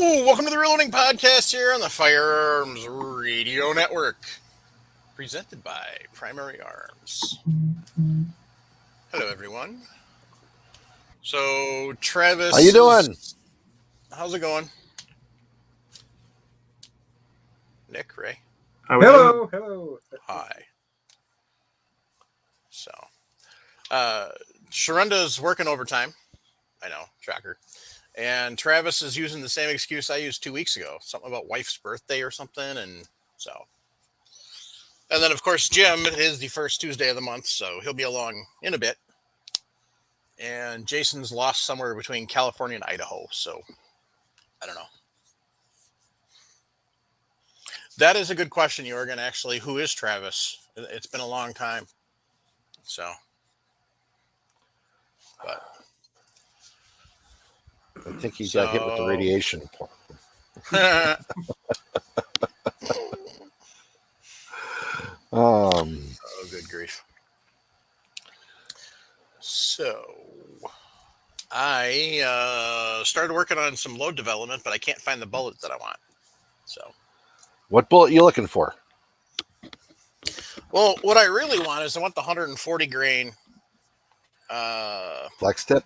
Welcome to the Reloading Podcast here on the Firearms Radio Network, presented by Primary Arms. Hello, everyone. So, Travis, how you doing? How's it going? Nick, Ray. Hello. Hi. So, Sharonda's working overtime. I know, shocker. And Travis is using the same excuse I used 2 weeks ago, something about wife's birthday or something. And then, of course, Jim is the first Tuesday of the month, so he'll be along in a bit. And Jason's lost somewhere between California and Idaho, so I don't know. That is a good question, Jorgen, actually. Who is Travis? It's been a long time. So, but I think he got hit with the radiation. Oh, good grief. So, I started working on some load development, but I can't find the bullet that I want. So, what bullet you looking for? Well, what I really want is I want the 140 grain Flex tip?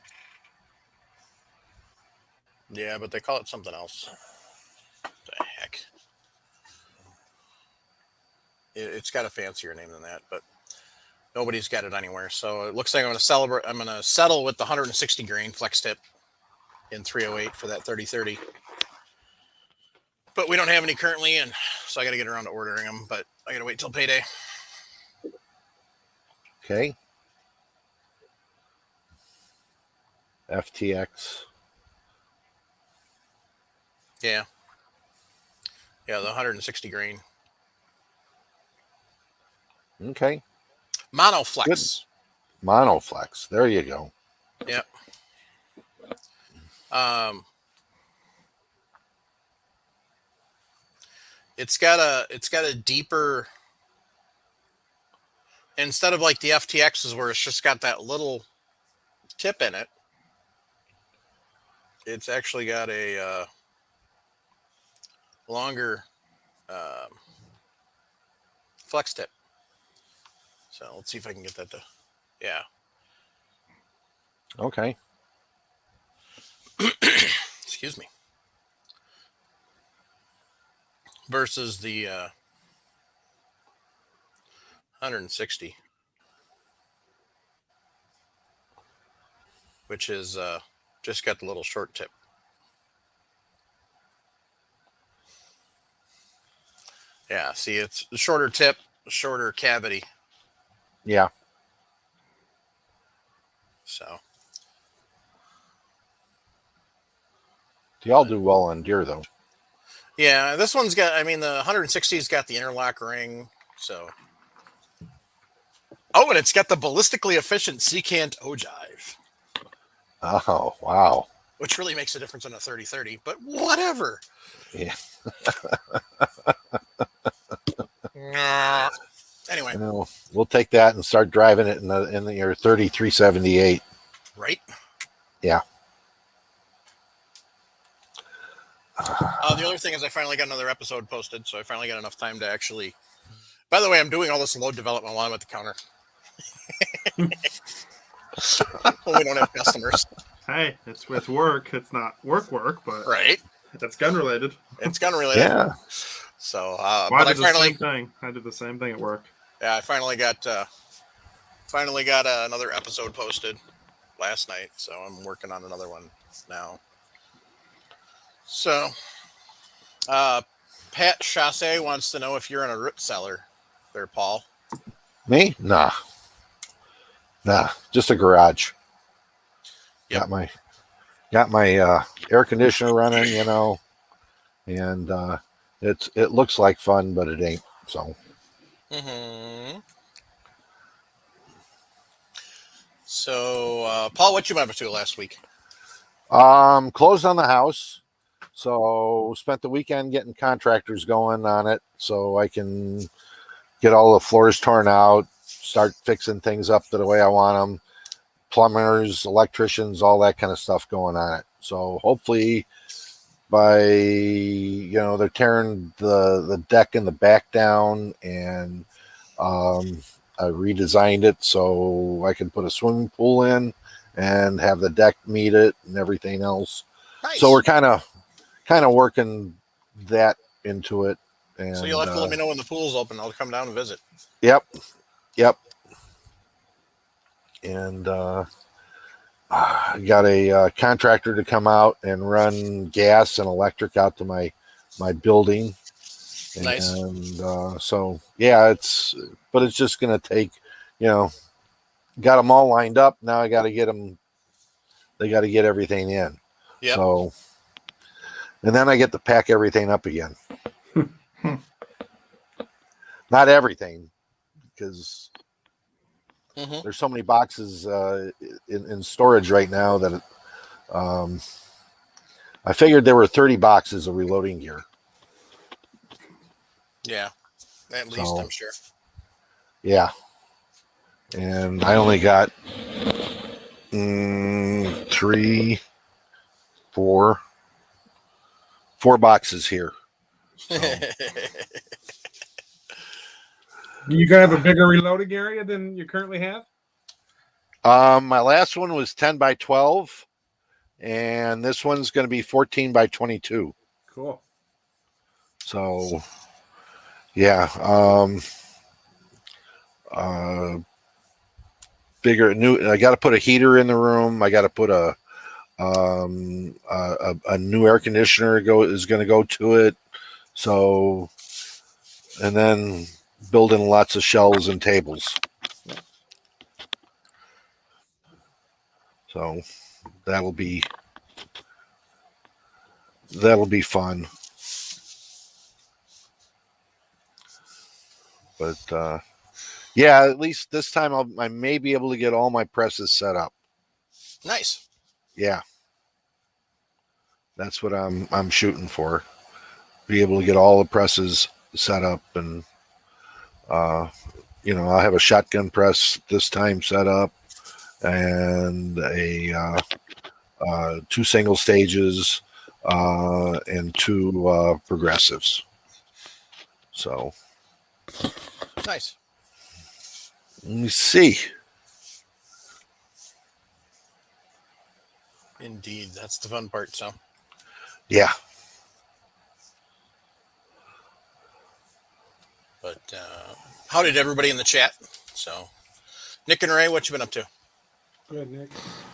Yeah, but they call it something else. What the heck? It's got a fancier name than that, but nobody's got it anywhere. So it looks like I'm going to settle with the 160 grain flex tip in 308 for that 30-30. But we don't have any currently, and so I got to get around to ordering them. But I got to wait till payday. Okay. FTX. Yeah, the 160 grain. Okay. Monoflex. Good. Monoflex. There you go. Yep. It's got a deeper, instead of like the FTXs where it's just got that little tip in it. It's actually got a longer flex tip. So let's see if I can get that to, yeah. Okay. Excuse me. Versus the 160, which is just got the little short tip. Yeah, see, it's the shorter tip, shorter cavity. Yeah. So. They all do well on deer, though. Yeah, this one's got, the 160's got the interlock ring, so. Oh, and it's got the ballistically efficient secant ogive. Oh, wow. Which really makes a difference on a 30-30, but whatever. Yeah. Anyway. We'll take that and start driving it in your 3378. Right? Yeah. The other thing is I finally got another episode posted, so I finally got enough time to actually... By the way, I'm doing all this load development while I'm at the counter. We don't have customers. Hey, it's with work. It's not work, but right. That's gun related. It's gun related. Yeah. So, but I finally I did the same thing at work. Yeah, I finally got another episode posted last night, so I'm working on another one now. So, Pat Chasse wants to know if you're in a root cellar there, Paul. Me? Nah, just a garage. Yep. Got my air conditioner running, and it looks like fun, but it ain't. So. Mm-hmm. So, Paul, what you been up to last week? Closed on the house. So spent the weekend getting contractors going on it so I can get all the floors torn out, start fixing things up the way I want them, plumbers, electricians, all that kind of stuff going on it. So hopefully by they're tearing the deck in the back down, and I redesigned it so I can put a swimming pool in and have the deck meet it and everything else. Nice. So we're kind of working that into it. And so you'll have to let me know when the pool's open. I'll come down and visit. Yep. And I got a contractor to come out and run gas and electric out to my building. Nice. And so yeah, it's just going to take, got them all lined up. Now I got to get them. They got to get everything in. Yep. So, and then I get to pack everything up again. Not everything, because there's so many boxes in storage right now that I figured there were 30 boxes of reloading gear. Yeah, at least, I'm sure. Yeah. And I only got 4 boxes here. So. You gonna have a bigger reloading area than you currently have? My last one was 10 by 12, and this one's going to be 14 by 22. Cool. So, yeah. Bigger, new. I got to put a heater in the room. I got to put a new air conditioner is going to go to it. So, and then building lots of shelves and tables. So that'll be fun. But yeah, at least this time I may be able to get all my presses set up. Nice. Yeah, that's what I'm shooting for. Be able to get all the presses set up, and I'll have a shotgun press this time set up, and a 2 single stages and 2 progressives. So nice. Let me see. Indeed, that's the fun part. So yeah. But how did everybody in the chat? So Nick and Ray, what you been up to? Good, Nick.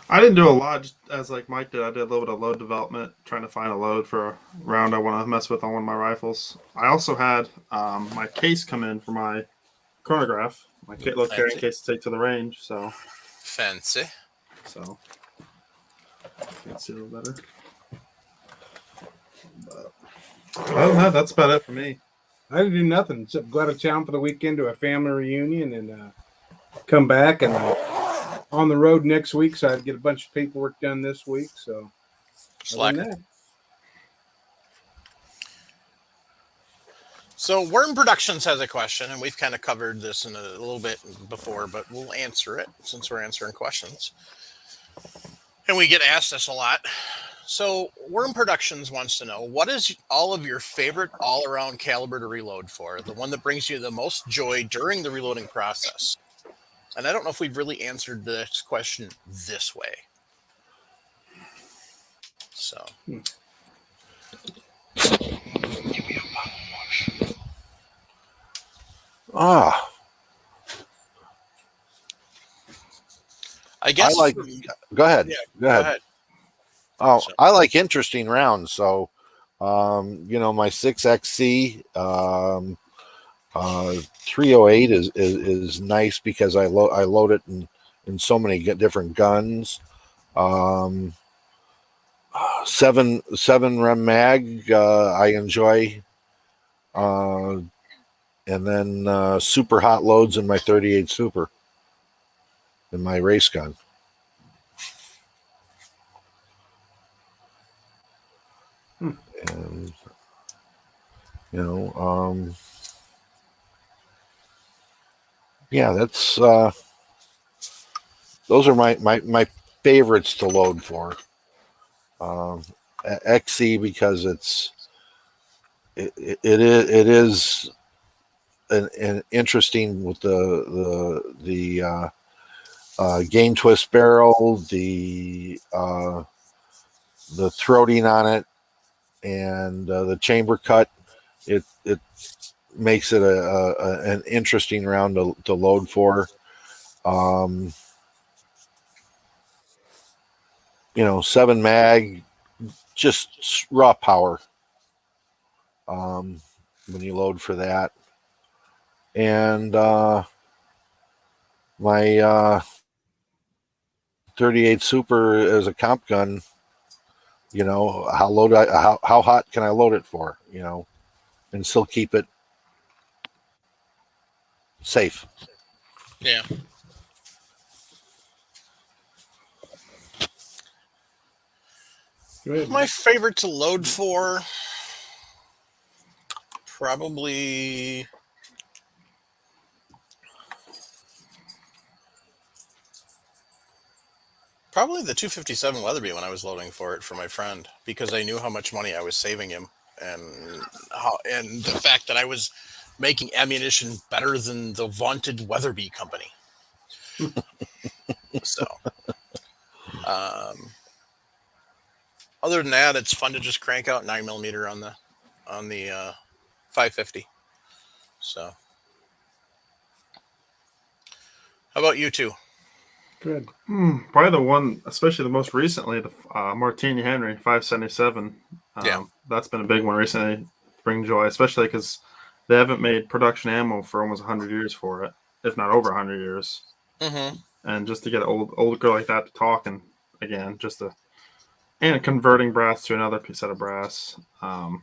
I didn't do a lot, just as like Mike did. I did a little bit of load development, trying to find a load for a round I want to mess with on one of my rifles. I also had my case come in for my chronograph, my load carrying case to take to the range. So fancy. So can't see a little better. But other than that, that's about it for me. I didn't do nothing. Just go out of town for the weekend to a family reunion and come back and on the road next week. So I'd get a bunch of paperwork done this week. So slacking. So Worm Productions has a question, and we've kind of covered this in a little bit before, but we'll answer it since we're answering questions. And we get asked this a lot. So Worm Productions wants to know, what is all of your favorite all-around caliber to reload for? The one that brings you the most joy during the reloading process? And I don't know if we've really answered this question this way. So. I guess. Go ahead. Yeah, go ahead. Oh, so. I like interesting rounds. So, my 6XC 308 is nice because I load it in so many different guns. 7 rem mag I enjoy, and then super hot loads in my 38 Super in my race gun. And yeah, that's those are my favorites to load for. XC because it is an interesting with the game twist barrel, the throating on it, and the chamber cut. It makes it an interesting round to load for. 7 mag, just raw power. When you load for that, and my 38 Super as a comp gun. How hot can I load it for? And still keep it safe. Yeah. Go ahead. My favorite to load for, probably the 257 Weatherby when I was loading for it for my friend, because I knew how much money I was saving him, and the fact that I was making ammunition better than the vaunted Weatherby company. So, other than that, it's fun to just crank out 9mm on the 550. So, how about you two? Good. Probably the one, especially the most recently, the Martini Henry 577. Yeah. That's been a big one recently to bring joy, especially because they haven't made production ammo for almost 100 years for it, if not over 100 years. Mm-hmm. And just to get an old girl like that to talk, and again, and converting brass to another set of brass. A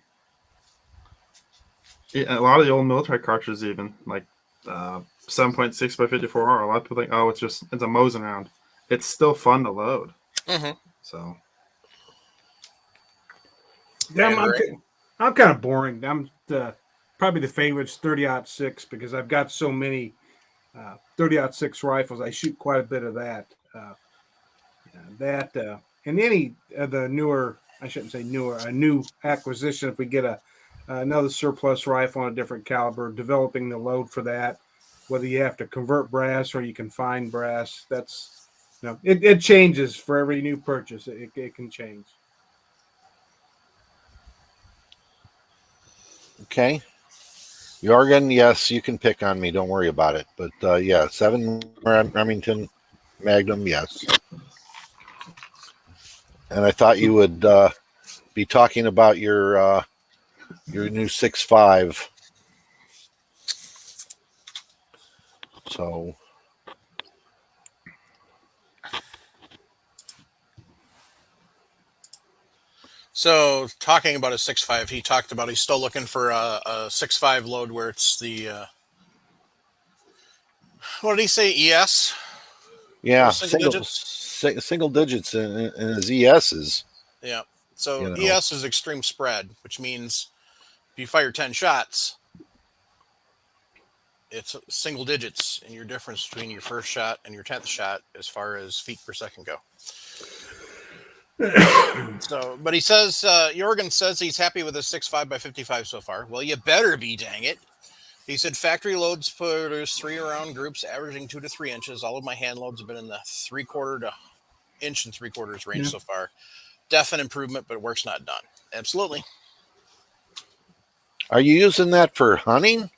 lot of the old military cartridges, even like 7.6 by 54R. A lot of people think, oh, it's a Mosin round. It's still fun to load. Mm-hmm. So, Yeah, Right. I'm kind of boring. I'm probably the favorite's 30-06 because I've got so many 30-06 rifles. I shoot quite a bit of that. And any of the newer, I shouldn't say newer, a new acquisition. If we get another surplus rifle on a different caliber, developing the load for that, whether you have to convert brass or you can find brass, it changes for every new purchase. It can change. Okay. Jorgen, yes, you can pick on me. Don't worry about it. But yeah, 7 Remington Magnum, yes. And I thought you would be talking about your new 6.5. So So, talking about a 6.5, he talked about he's still looking for a 6.5 load where it's the what did he say? ES? yeah, Single digits? single digits in his ESs. Yeah. So You know, ES is extreme spread, which means if you fire 10 shots, it's single digits in your difference between your first shot and your 10th shot as far as feet per second go. So, but he says, Jorgen says he's happy with his 6.5 by 55 so far. Well, you better be, dang it. He said factory loads produce 3 round groups averaging 2 to 3 inches. All of my hand loads have been in the 3/4 to inch and 3/4 range so far. Definite improvement, but work's not done. Absolutely. are you using that for hunting,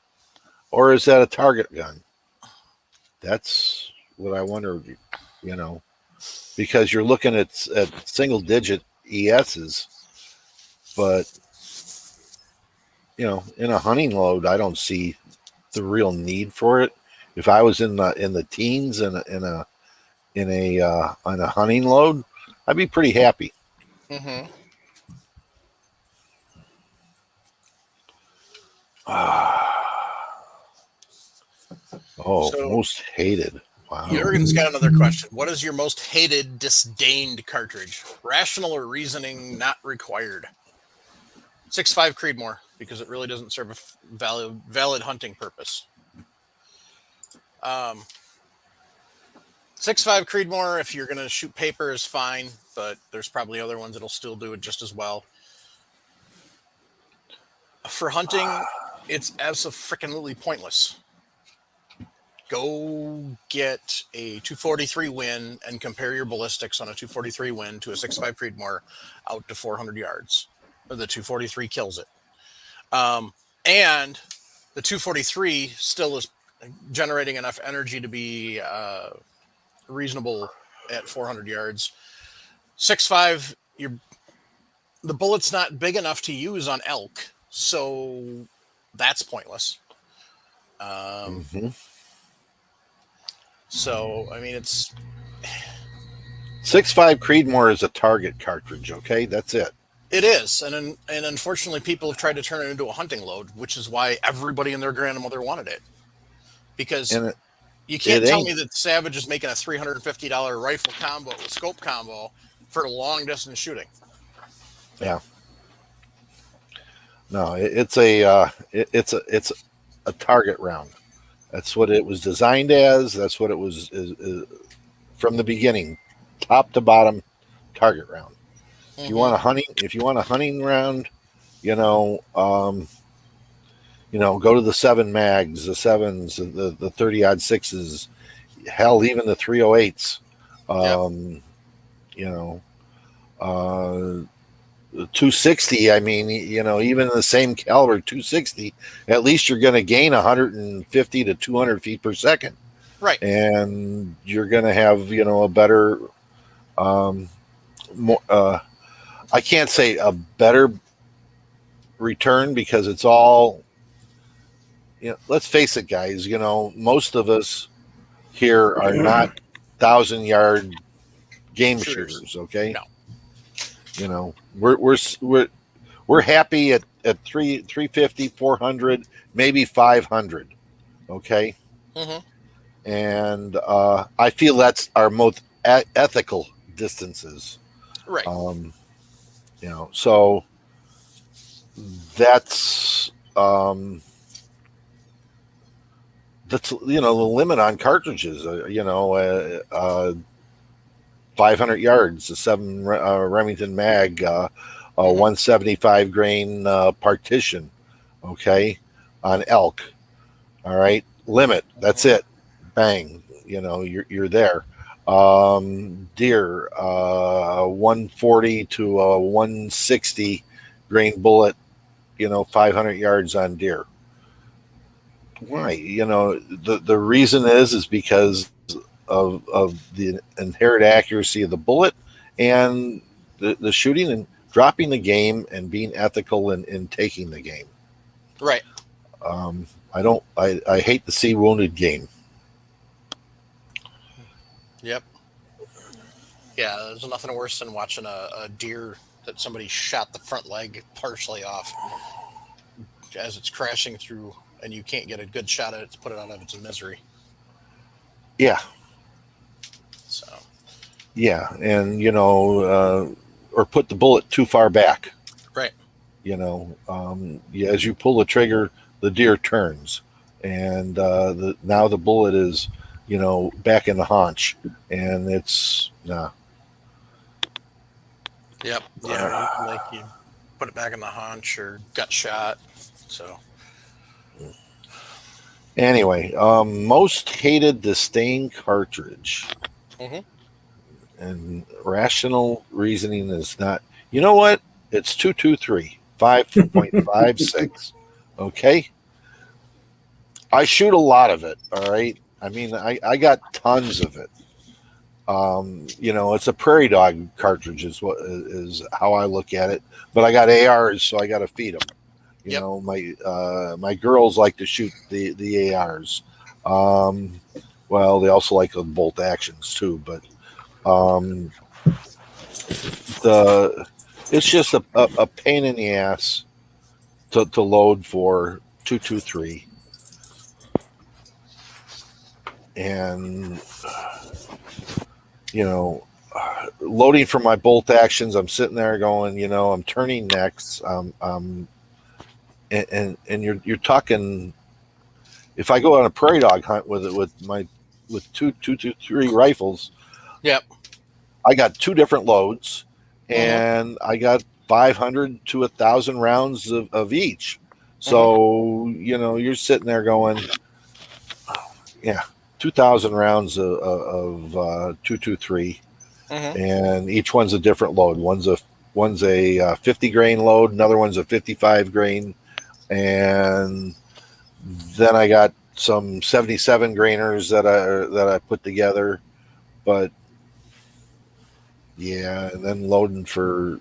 or is that a target gun? That's what I wonder. Because you're looking at single digit ESs, but in a hunting load, I don't see the real need for it. If I was in the teens in a hunting load, I'd be pretty happy. Mm-hmm. Oh, So most hated. Wow. Jurgen's got another question. What is your most hated, disdained cartridge? Rational or reasoning not required. 6.5 Creedmoor, because it really doesn't serve a valid hunting purpose. 6.5 Creedmoor, if you're going to shoot paper, is fine. but there's probably other ones that'll still do it just as well. For hunting, it's absolutely pointless. Go get a 243 Win and compare your ballistics on a 243 Win to a 6.5 Creedmoor out to 400 yards. The 243 kills it. And the 243 still is generating enough energy to be reasonable at 400 yards. 6.5, the bullet's not big enough to use on elk, so that's pointless. So, I mean, it's 6.5 Creedmoor is a target cartridge. Okay, that's it. It is, and unfortunately, people have tried to turn it into a hunting load, which is why everybody and their grandmother wanted it. Because you can't tell me that Savage is making a $350 rifle combo, scope combo, for long distance shooting. Yeah. No, it's a target round. That's what it was designed as. That's what it was from the beginning, top to bottom, target round. If you want a hunting round, go to the 7 mags, the 7s, the 30-06s, hell, even the 308s. The 260, I mean, even the same caliber 260, at least you're going to gain 150 to 200 feet per second. Right. And you're going to have, a better, more, I can't say a better return because it's all, let's face it, guys, most of us here are not 1,000-yard game shooters, okay? No. We're happy at 350, 400, maybe 500, okay? And I feel that's our most ethical distances. Right. So that's the limit on cartridges. 500 yards, the 7 Remington mag, 175 grain partition, okay, on elk. All right, limit. That's it. Bang. You're there. Deer, 140 to 160 grain bullet, 500 yards on deer. Why? The reason is because of the inherent accuracy of the bullet and the shooting and dropping the game and being ethical in taking the game. Right. I hate to see wounded game. Yep. Yeah, there's nothing worse than watching a deer that somebody shot the front leg partially off as it's crashing through, and you can't get a good shot at it to put it out of its misery. Yeah. So. Yeah, and or put the bullet too far back. Right. As you pull the trigger, the deer turns, and now the bullet is, back in the haunch, and it's nah. Yep. Yeah. Like you put it back in the haunch or got shot. So. Anyway, most hated disdain cartridge. And rational reasoning is not. You know what? It's 223 5.56. Okay. I shoot a lot of it. All right. I mean, I got tons of it. It's a prairie dog cartridge is how I look at it. But I got ARs, so I got to feed them. My girls like to shoot the ARs. Well, they also like the bolt actions too. But it's just a pain in the ass to load for 223. And loading for my bolt actions, I'm sitting there going, I'm turning necks. And you're talking. If I go on a prairie dog hunt with two 223 rifles, yep, I got 2 different loads, and I got 500 to 1,000 rounds of each. So you're sitting there going, yeah, 2,000 rounds of 223, and each one's a different load. One's a 50 grain load, another one's a 55 grain, and then I got some 77 grainers that I put together. But yeah, and then loading for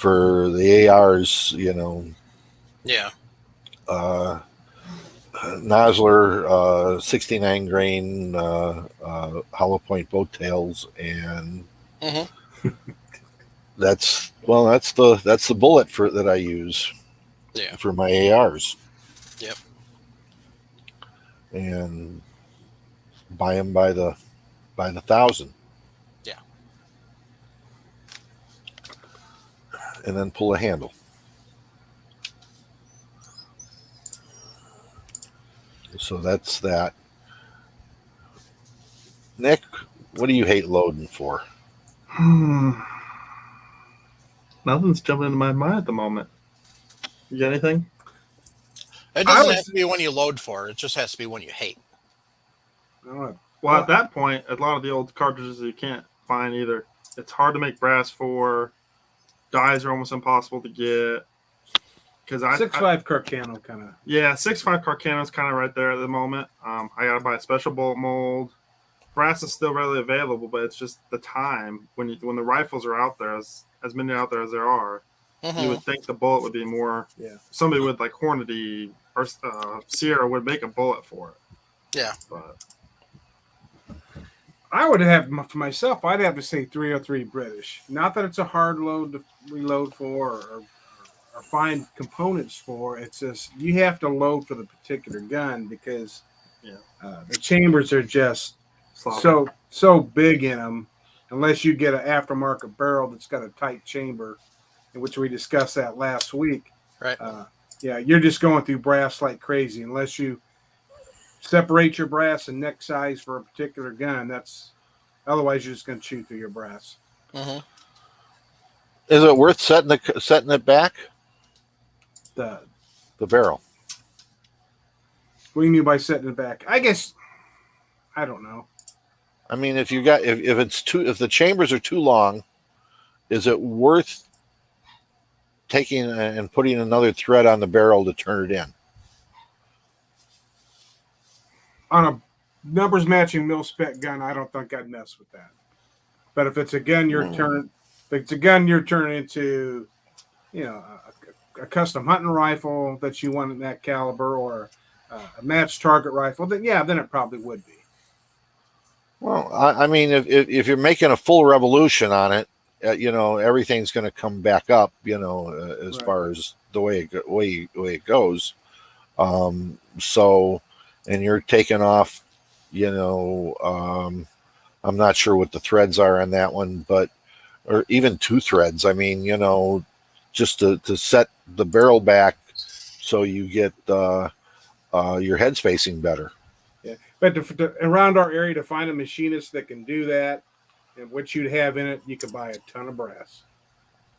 the ARs, Yeah. Nosler 69 grain hollow point boat tails, and that's the bullet for that I use for my ARs. Yep. And buy them by the 1,000. Yeah. And then pull a handle. So that's that. Nick, what do you hate loading for? Nothing's jumping into my mind at the moment. You got anything? It doesn't have to be one you load for. It just has to be one you hate. Well, at that point, a lot of the old cartridges you can't find either. It's hard to make brass for. Dies are almost impossible to get. Because 6.5 Carcano kind of. Yeah, 6.5 Carcano is kind of right there at the moment. I got to buy a special bullet mold. Brass is still readily available, but it's just the time when the rifles are out there, as many out there as there are. You would think the bullet would be more. Yeah. Somebody with like Hornady or Sierra would make a bullet for it. Yeah. But I would have, for myself, I'd have to say 303 British. Not that it's a hard load to reload for or find components for. It's just you have to load for the particular gun because the chambers are just so big in them. Unless you get an aftermarket barrel that's got a tight chamber, in which we discussed that last week. Right. You're just going through brass like crazy. Unless you separate your brass and neck size for a particular gun, otherwise you're just going to chew through your brass. Is it worth setting it back? The barrel. What do you mean by setting it back? I guess I don't know. I mean, if the chambers are too long, is it worth taking and putting another thread on the barrel to turn it in? On a numbers matching mil spec gun, I don't think I'd mess with that. But if it's a gun you're turning into, a custom hunting rifle that you want in that caliber, or a matched target rifle, then it probably would be. Well, I mean, if you're making a full revolution on it, everything's going to come back up, as far as the way it goes. So, and you're taking off, I'm not sure what the threads are on that one, or even 2 threads. I mean, just to set the barrel back so you get your head spacing better. Yeah, but around our area to find a machinist that can do that, and what you'd have in it, you could buy a ton of brass.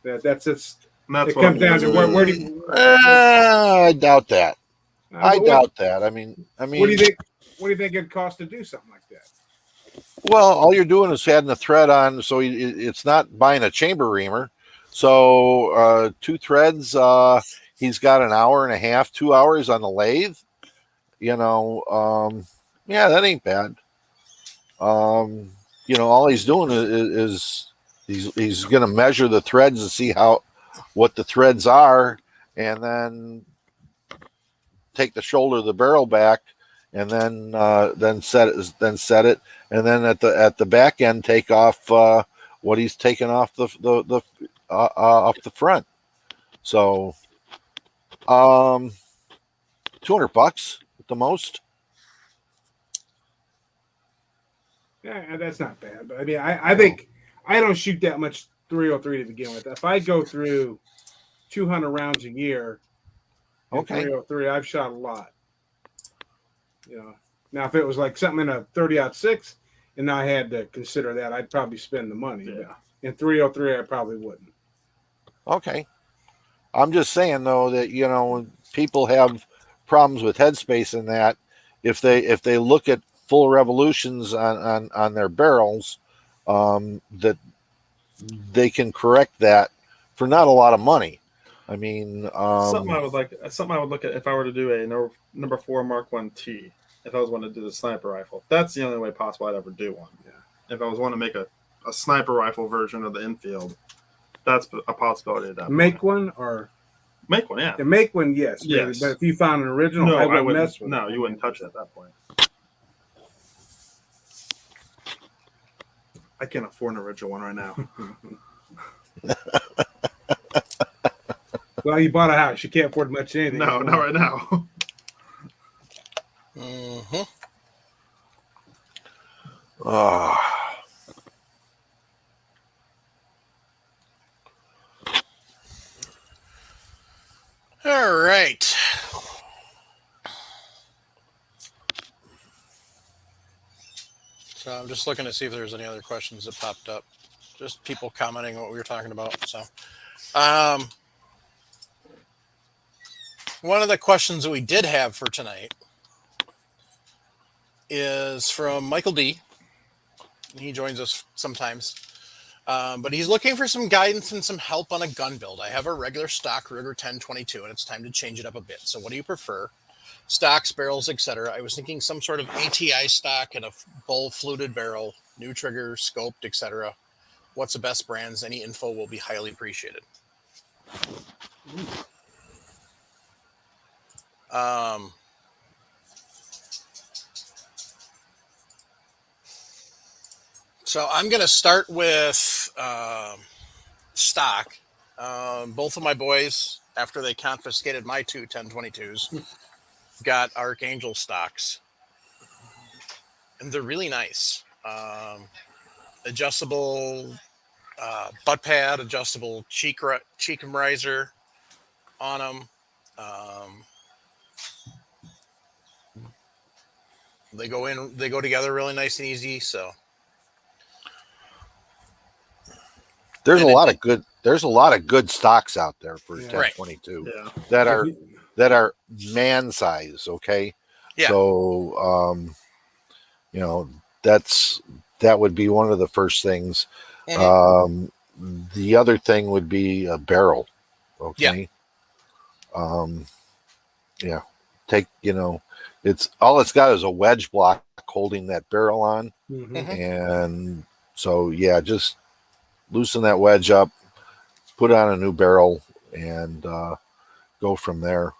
That's it comes down to where do you? I doubt that. I doubt that. I mean, what do you think? What do you think it'd cost to do something like that? Well, all you're doing is adding a thread on, so it's not buying a chamber reamer. So 2 threads, he's got an hour and a half, 2 hours on the lathe. That ain't bad. All he's doing is he's going to measure the threads and see what the threads are, and then take the shoulder of the barrel back, and then set it, and then at the back end take off what he's taken off the front. So, $200 at the most. Yeah, that's not bad. But I mean, I think I don't shoot that much 303 to begin with. If I go through 200 rounds a year, 303, I've shot a lot. Now if it was like something in a 30-06, and I had to consider that, I'd probably spend the money. Yeah. But in 303, I probably wouldn't. Okay. I'm just saying though that people have problems with headspace in that if they look at full revolutions on their barrels, that they can correct that for not a lot of money. I mean, Something I would look at if I were to do a number 4 Mark 1T. If I was wanting to do the sniper rifle, that's the only way possible I'd ever do one. Yeah. If I was wanting to make a sniper rifle version of the infield, that's a possibility at that Make point. one or Make one, yeah. to make one, yes, maybe. Yes. But if you found an original, No, I wouldn't wouldn't mess with No, it. you wouldn't touch it at that point. I can't afford an original one right now. Well, you bought a house. You can't afford much anything. No, not right now. Mm-hmm. All right. So I'm just looking to see if there's any other questions that popped up. Just people commenting what we were talking about. So, one of the questions that we did have for tonight is from Michael D. He joins us sometimes. But he's looking for some guidance and some help on a gun build. I have a regular stock Ruger 1022, and it's time to change it up a bit. So what do you prefer? Stocks, barrels, etc. I was thinking some sort of ATI stock and a bull fluted barrel, new trigger, scoped, etc. What's the best brands? Any info will be highly appreciated. So I'm going to start with stock. Both of my boys, after they confiscated my two 1022s, got Archangel stocks. And they're really nice. Adjustable butt pad, adjustable cheek riser on them. They go together really nice and easy. So there's a lot of good stocks out there for 1022 that are man size. Okay. Yeah. So, that would be one of the first things. Mm-hmm. The other thing would be a barrel. Okay. Yeah. It's got is a wedge block holding that barrel on. Mm-hmm. And so, just loosen that wedge up, put on a new barrel, and go from there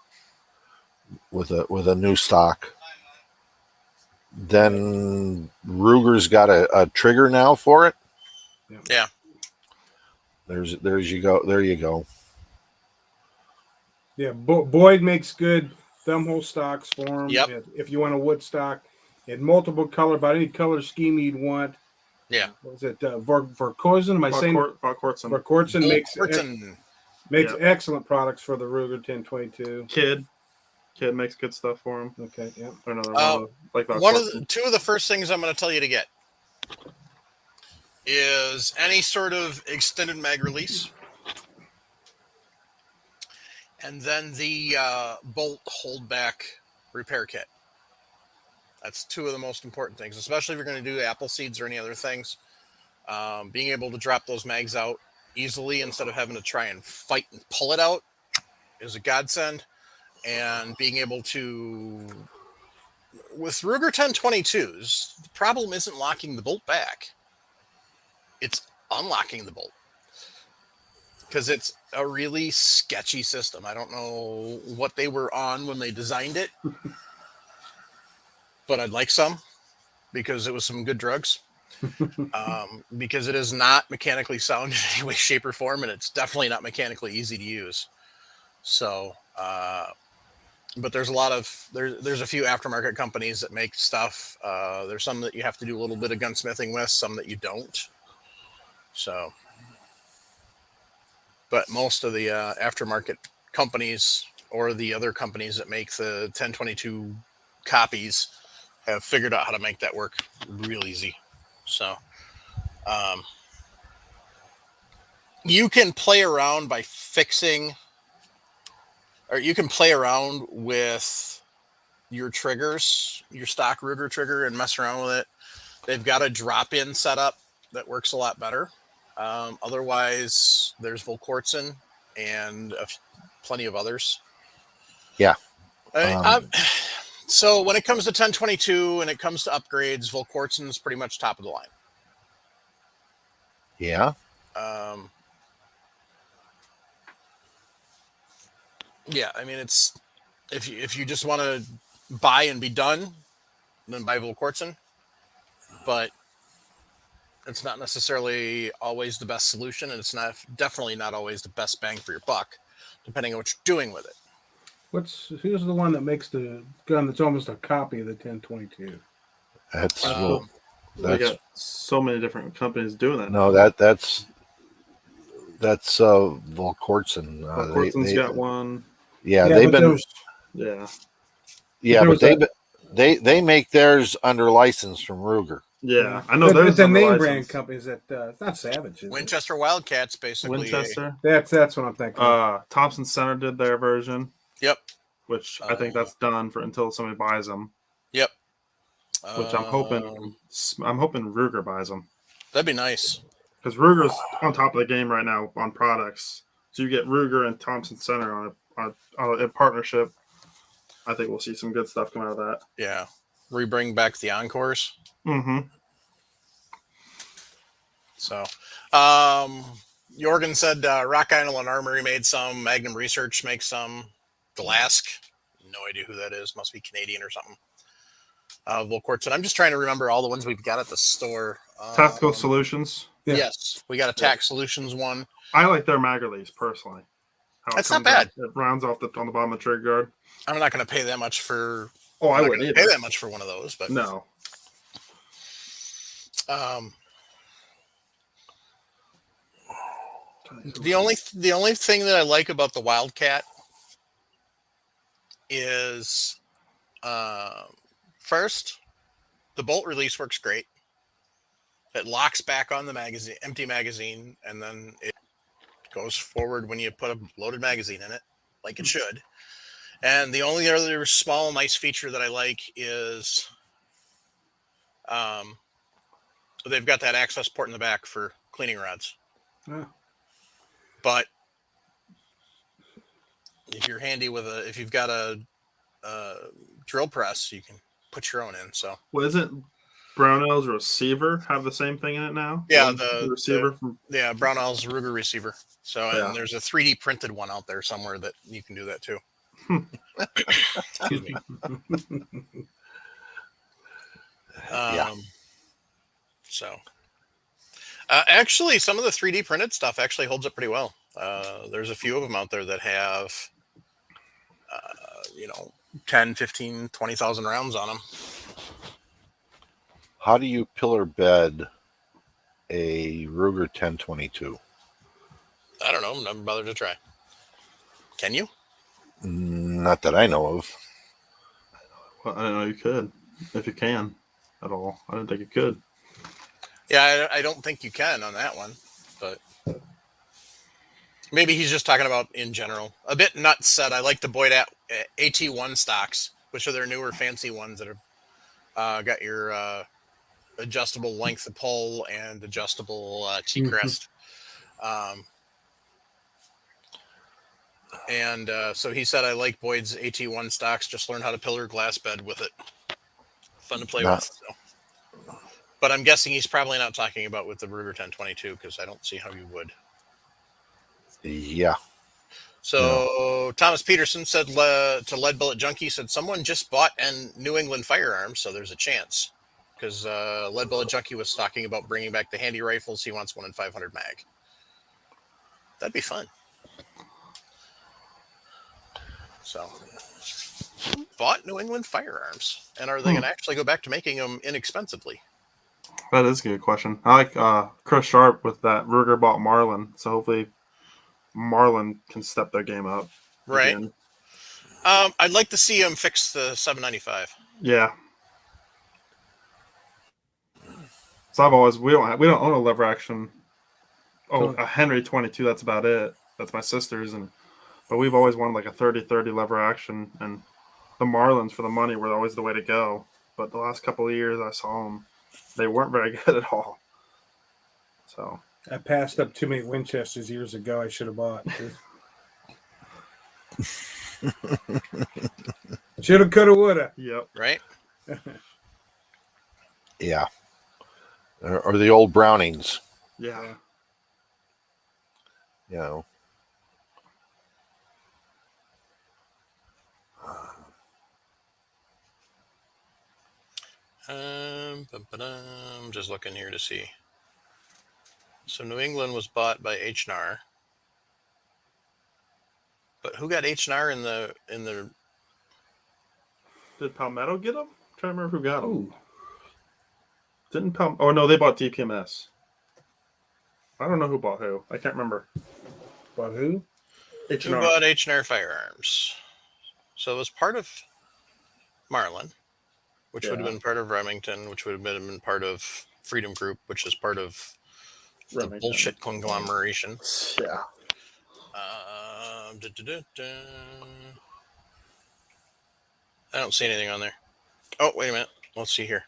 with a new stock. Then Ruger's got a trigger now for it. Yeah. Yeah. There you go. Yeah, Boyd makes good thumbhole stocks for them. Yep. If you want a wood stock, in multiple color, about any color scheme you'd want. Yeah. What was it? Vorkorzen? Am I saying Vorkorzen? Vorkorzen makes excellent products for the Ruger 1022. Kid makes good stuff for him. Okay, yeah. Two of the first things I'm going to tell you to get is any sort of extended mag release, and then the bolt hold back repair kit. That's two of the most important things, especially if you're going to do apple seeds or any other things. Being able to drop those mags out easily instead of having to try and fight and pull it out is a godsend. And being able to, with Ruger 1022s, the problem isn't locking the bolt back. It's unlocking the bolt. Because it's a really sketchy system. I don't know what they were on when they designed it. But I'd like some, because it was some good drugs. Because it is not mechanically sound in any way, shape, or form. And it's definitely not mechanically easy to use. So, but there's there's a few aftermarket companies that make stuff. There's some that you have to do a little bit of gunsmithing with, some that you don't. So, but most of the aftermarket companies or the other companies that make the 1022 copies have figured out how to make that work real easy. So you can play around by fixing, or you can play around with your triggers, your stock Ruger trigger, and mess around with it. They've got a drop-in setup that works a lot better. Otherwise, there's Volquartsen and plenty of others. Yeah. So when it comes to 1022 and it comes to upgrades, Volquartsen is pretty much top of the line. Yeah. Yeah, I mean, it's if you just want to buy and be done, then buy Volquartsen. But it's not necessarily always the best solution, and it's definitely not always the best bang for your buck, depending on what you're doing with it. Who's the one that makes the gun that's almost a copy of the 1022? That's they got so many different companies doing that. No, that's Volquartsen. Volquartsen's got one. Yeah, they've been. But they make theirs under license from Ruger. Yeah, I know there's a name brand companies that it's not Savage. Winchester Wildcats, basically. Winchester. That's what I'm thinking. Thompson Center did their version. Yep. Which I think that's done for until somebody buys them. Yep. Which I'm hoping Ruger buys them. That'd be nice. Because Ruger's on top of the game right now on products. So you get Ruger and Thompson Center on a partnership. I think we'll see some good stuff come out of that. Yeah. Bring back the Encores. Mm-hmm. So, Jorgen said Rock Island Armory made some. Magnum Research makes some. Glask. No idea who that is. Must be Canadian or something. Volquartsen. I'm just trying to remember all the ones we've got at the store. Tactical Solutions. Yeah. Yes. We got a Tac Solutions one. I like their mag release, personally. That's not bad. It rounds off on the bottom of the trigger guard. I'm not going to pay that much for... I wouldn't pay that much for one of those, but... No. The only thing that I like about the Wildcat is first, the bolt release works great. It locks back on the magazine, empty magazine, and then it goes forward when you put a loaded magazine in it, like it should. And the only other small, nice feature that I like is they've got that access port in the back for cleaning rods. Yeah. But if you're handy if you've got a drill press, you can put your own in. So, well, isn't Brownell's receiver have the same thing in it now? Yeah, the receiver. Brownell's Ruger receiver. So, and there's a 3D printed one out there somewhere that you can do that too. Excuse me. So, actually, some of the 3D printed stuff actually holds up pretty well. There's a few of them out there that have, 10, 15, 20,000 rounds on them. How do you pillar bed a Ruger 1022? I don't know. Never bothered to try. Can you? Not that I know of. Well, I don't know you could. If you can at all. I didn't think you could. Yeah, I don't think you can on that one, but maybe he's just talking about in general. A bit nuts said, I like the Boyd AT1 stocks, which are their newer fancy ones that have got your adjustable length of pull and adjustable T-crest. So he said, I like Boyd's AT1 stocks, just learn how to pillar glass bed with it. Fun to play with. So. But I'm guessing he's probably not talking about with the Ruger 1022 because I don't see how you would. Yeah. So Thomas Peterson said to Lead Bullet Junkie, said someone just bought New England Firearms, so there's a chance. Because Lead Bullet Junkie was talking about bringing back the handy rifles. He wants one in 500 mag. That'd be fun. So, bought New England Firearms. And are they going to actually go back to making them inexpensively? That is a good question. I like Chris Sharp with that Ruger bought Marlin. So hopefully Marlin can step their game up. Right. Again. I'd like to see him fix the 795. Yeah. So we don't own a lever action. Oh, a Henry 22. That's about it. That's my sister's, but we've always wanted like a 30-30 lever action, and the Marlins for the money were always the way to go. But the last couple of years I saw them, they weren't very good at all. So I passed up too many Winchesters years ago. I should have bought. Shoulda, coulda, woulda. yep. Right? Yeah. Or the old Brownings, Yeah. you know. I'm just looking here to see. So New England was bought by H&R. But who got H&R in the Did Palmetto get them? I'm trying to remember who got them. Ooh. Didn't Palmetto? Oh no, they bought DPMS. I don't know who bought who. I can't remember. But who? who H&R. bought H&R Firearms? So it was part of Marlin, which would have been part of Remington, which would have been part of Freedom Group, which is part of the Remington. bullshit conglomeration. Yeah. I don't see anything on there. Oh, wait a minute. Let's see here.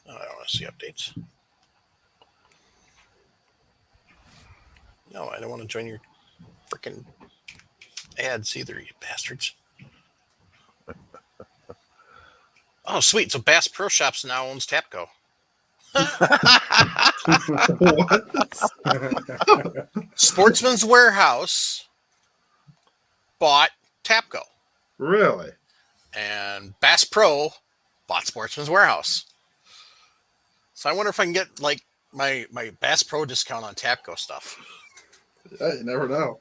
Oh, I don't want to see updates. No, I don't want to join your freaking ads either, you bastards. Oh, sweet. So Bass Pro Shops now owns Tapco. What? Sportsman's Warehouse bought Tapco. Really? And Bass Pro bought Sportsman's Warehouse. So I wonder if I can get like my Bass Pro discount on Tapco stuff. Yeah, you never know.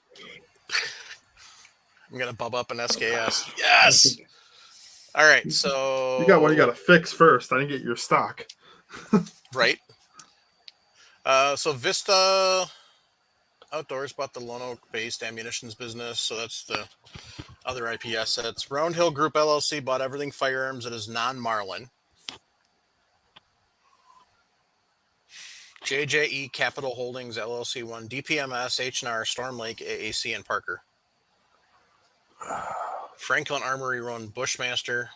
I'm gonna bub up an SKS. Yes. All right, so You got one you got to fix first. I didn't get your stock. right. So Vista Outdoors bought the Lone Oak-based ammunitions business, so that's the other IP assets. Round Hill Group LLC bought everything firearms that is non-Marlin. JJE Capital Holdings LLC won DPMS, H&R, Storm Lake, AAC, and Parker. Franklin Armory run Bushmaster.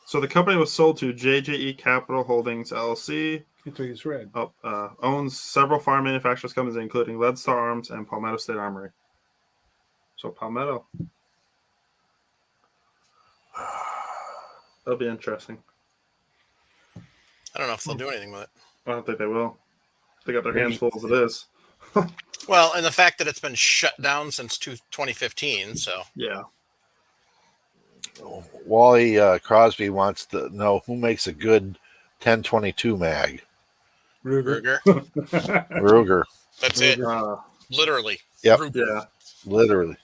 So the company was sold to JJE Capital Holdings LLC. That's what he's read. Owns several farm manufacturers companies, including Lead Star Arms and Palmetto State Armory. So Palmetto. That'll be interesting. I don't know if they'll do anything with it. I don't think they will. They got their hands full as it is. Well, and the fact that it's been shut down since 2015, so Yeah. Wally Crosby wants to know who makes a good 1022 mag. Ruger. Ruger. That's it. Literally. Yep. Ruger. Yeah. Literally.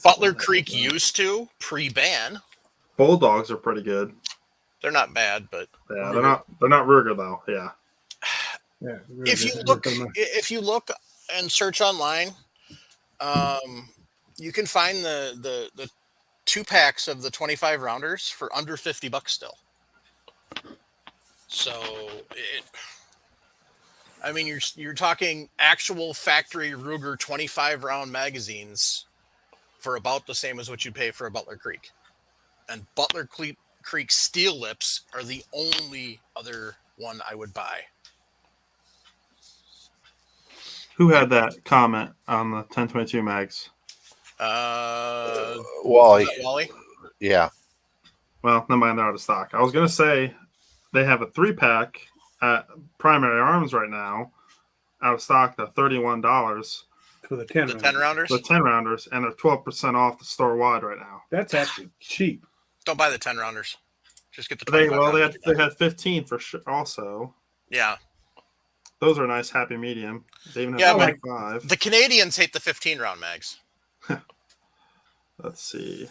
Butler Creek used to pre-ban. Bulldogs are pretty good. They're not bad, but Yeah, they're not Ruger though. Yeah. Yeah, if you look and search online, you can find the 2-packs of the 25 rounders for under $50 still. So you're talking actual factory Ruger 25 round magazines for about the same as what you'd pay for a Butler Creek. And Butler Creek steel lips are the only other one I would buy. Who had that comment on the 1022 mags? Wally. Wally? Yeah. Well, never mind, they're out of stock. I was gonna say they have a 3-pack at Primary Arms right now, out of stock at $31 for the 10 rounders. The 10 rounders, and they're 12% off the store wide right now. That's actually cheap. Don't buy the 10 rounders. Just get the 25. They had 15 for sure. Also, yeah, those are a nice happy medium. They even have 25. The Canadians hate the 15 round mags. Let's see.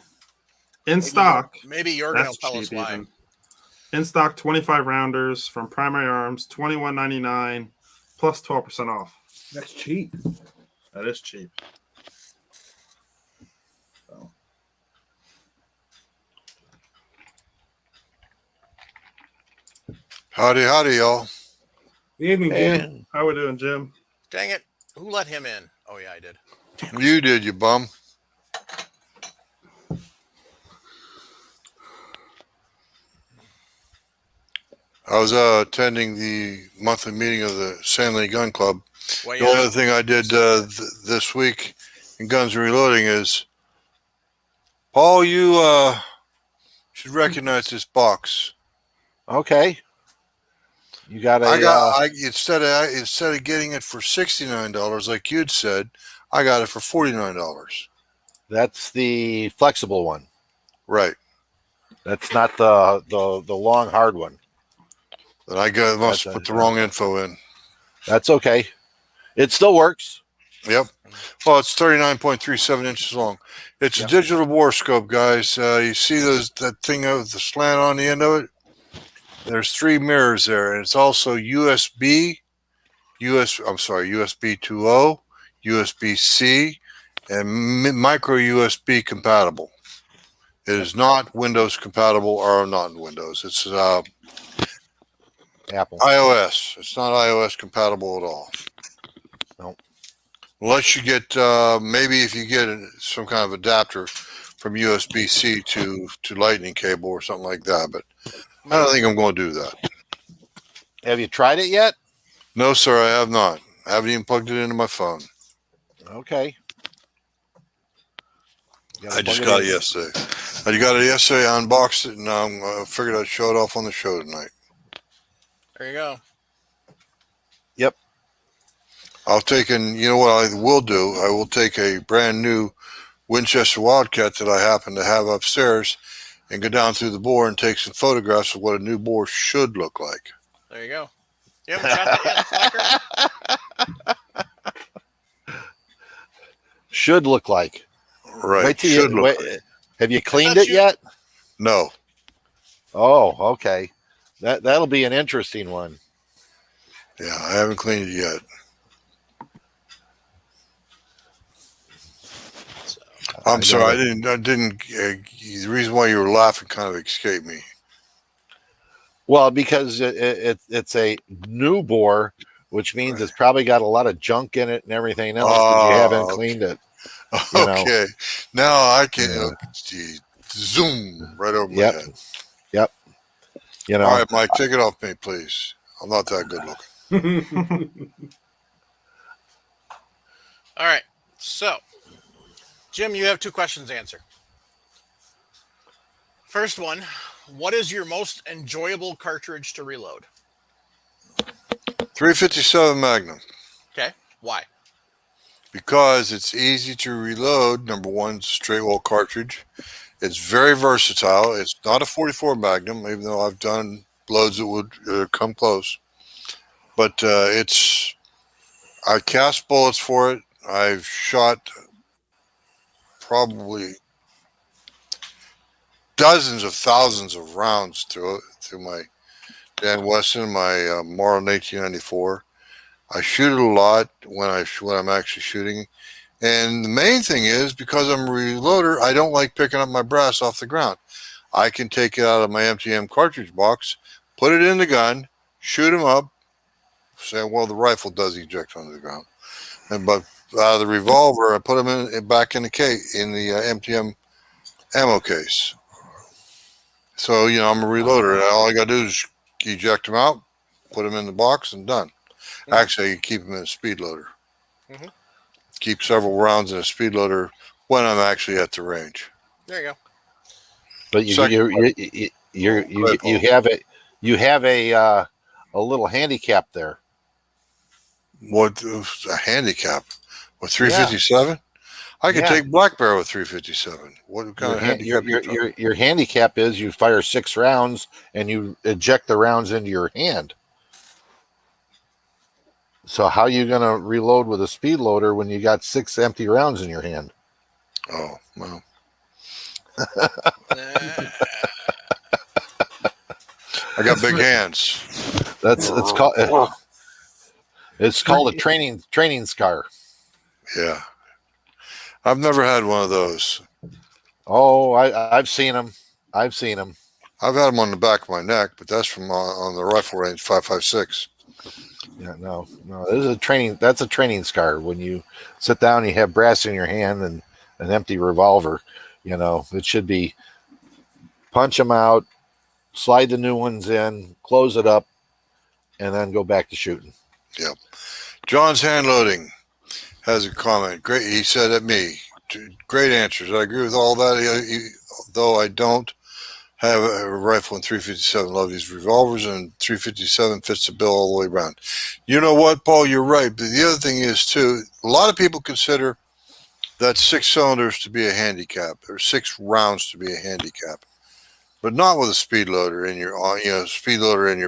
In stock, maybe you're going to tell us why. Even. In stock, 25 rounders from Primary Arms, $21.99 plus 12% off. That's cheap. That is cheap. So, Howdy, howdy, y'all. Good evening, Jim. And How we doing, Jim? Dang it. Who let him in? Oh, yeah, I did. You did, you bum. I was attending the monthly meeting of the Sandley Gun Club. Well, The only other thing I did this week in Guns and Reloading is, Paul, you should recognize this box. okay, you got Instead of getting it for $69 like you'd said, I got it for $49. that's the flexible one. Right. That's not the long hard one. And I must have put the wrong info in. That's okay. It still works. Yep. Well, it's 39.37 inches long. It's a digital bore scope, guys. You see that thing of the slant on the end of it? There's 3 mirrors there, and it's also USB 2.0, USB-C, and micro USB compatible. It is not Windows compatible or not in Windows. It's Apple. iOS. It's not iOS compatible at all. Nope. Unless you get maybe if you get some kind of adapter from USB-C to Lightning cable or something like that. But I don't think I'm going to do that. Have you tried it yet? No, sir, I have not. I haven't even plugged it into my phone. Okay. I just got it yesterday. I got it yesterday. I unboxed it, and I figured I'd show it off on the show tonight. There you go. Yep. I'll take, and you know what I will do? I will take a brand new Winchester Wildcat that I happen to have upstairs and go down through the bore and take some photographs of what a new bore should look like. There you go. You haven't shot that yet, Slacker? Should look like. Right. Wait till should you, look wait, like. have you cleaned it yet? No. Oh, okay. That'll be an interesting one. Yeah, I haven't cleaned it yet. I'm sorry, I didn't. The reason why you were laughing kind of escaped me. Well, because it's a new bore, which means it's probably got a lot of junk in it and everything else because you haven't cleaned it. Okay, now I can zoom right over my head. Yep. You know. All right, Mike, take it off me, please. I'm not that good looking. All right. So, Jim, you have 2 questions to answer. First one, what is your most enjoyable cartridge to reload? .357 Magnum. Okay. Why? Because it's easy to reload. Number one, straight wall cartridge. It's very versatile. It's not a .44 Magnum, even though I've done loads that would come close. But I cast bullets for it. I've shot probably dozens of thousands of rounds through my Dan Wesson, my Marlin 1894. I shoot it a lot when I'm actually shooting. And the main thing is, because I'm a reloader, I don't like picking up my brass off the ground. I can take it out of my MTM cartridge box, put it in the gun, shoot them up. Say, well, the rifle does eject onto the ground. But out of the revolver, I put them back in the MTM ammo case. So, I'm a reloader. All I got to do is eject them out, put them in the box, and done. Mm-hmm. Actually, you keep them in a speed loader. Mm-hmm. Keep several rounds in a speed loader when I'm actually at the range. There you go. But you have a little handicap there. What a handicap with 357? Yeah. I could take Black Bear with 357. What kind of handicap? Your handicap is you fire 6 rounds and you eject the rounds into your hand. So how are you going to reload with a speed loader when you got 6 empty rounds in your hand? Oh, well. I got big hands. It's called a training scar. Yeah. I've never had one of those. Oh, I've seen them. I've had them on the back of my neck, but that's from on the rifle range 5.56. Yeah, no. This is a training. That's a training scar. When you sit down, you have brass in your hand and an empty revolver. It should be punch them out, slide the new ones in, close it up, and then go back to shooting. Yep. John's hand loading has a comment. Great, he said at me. Great answers. I agree with all that. Though I don't have a rifle in 357. Love these revolvers, and 357 fits the bill all the way around. You know what, Paul? You're right. But the other thing is too. A lot of people consider that 6 cylinders to be a handicap, or 6 rounds to be a handicap, but not with a speed loader in your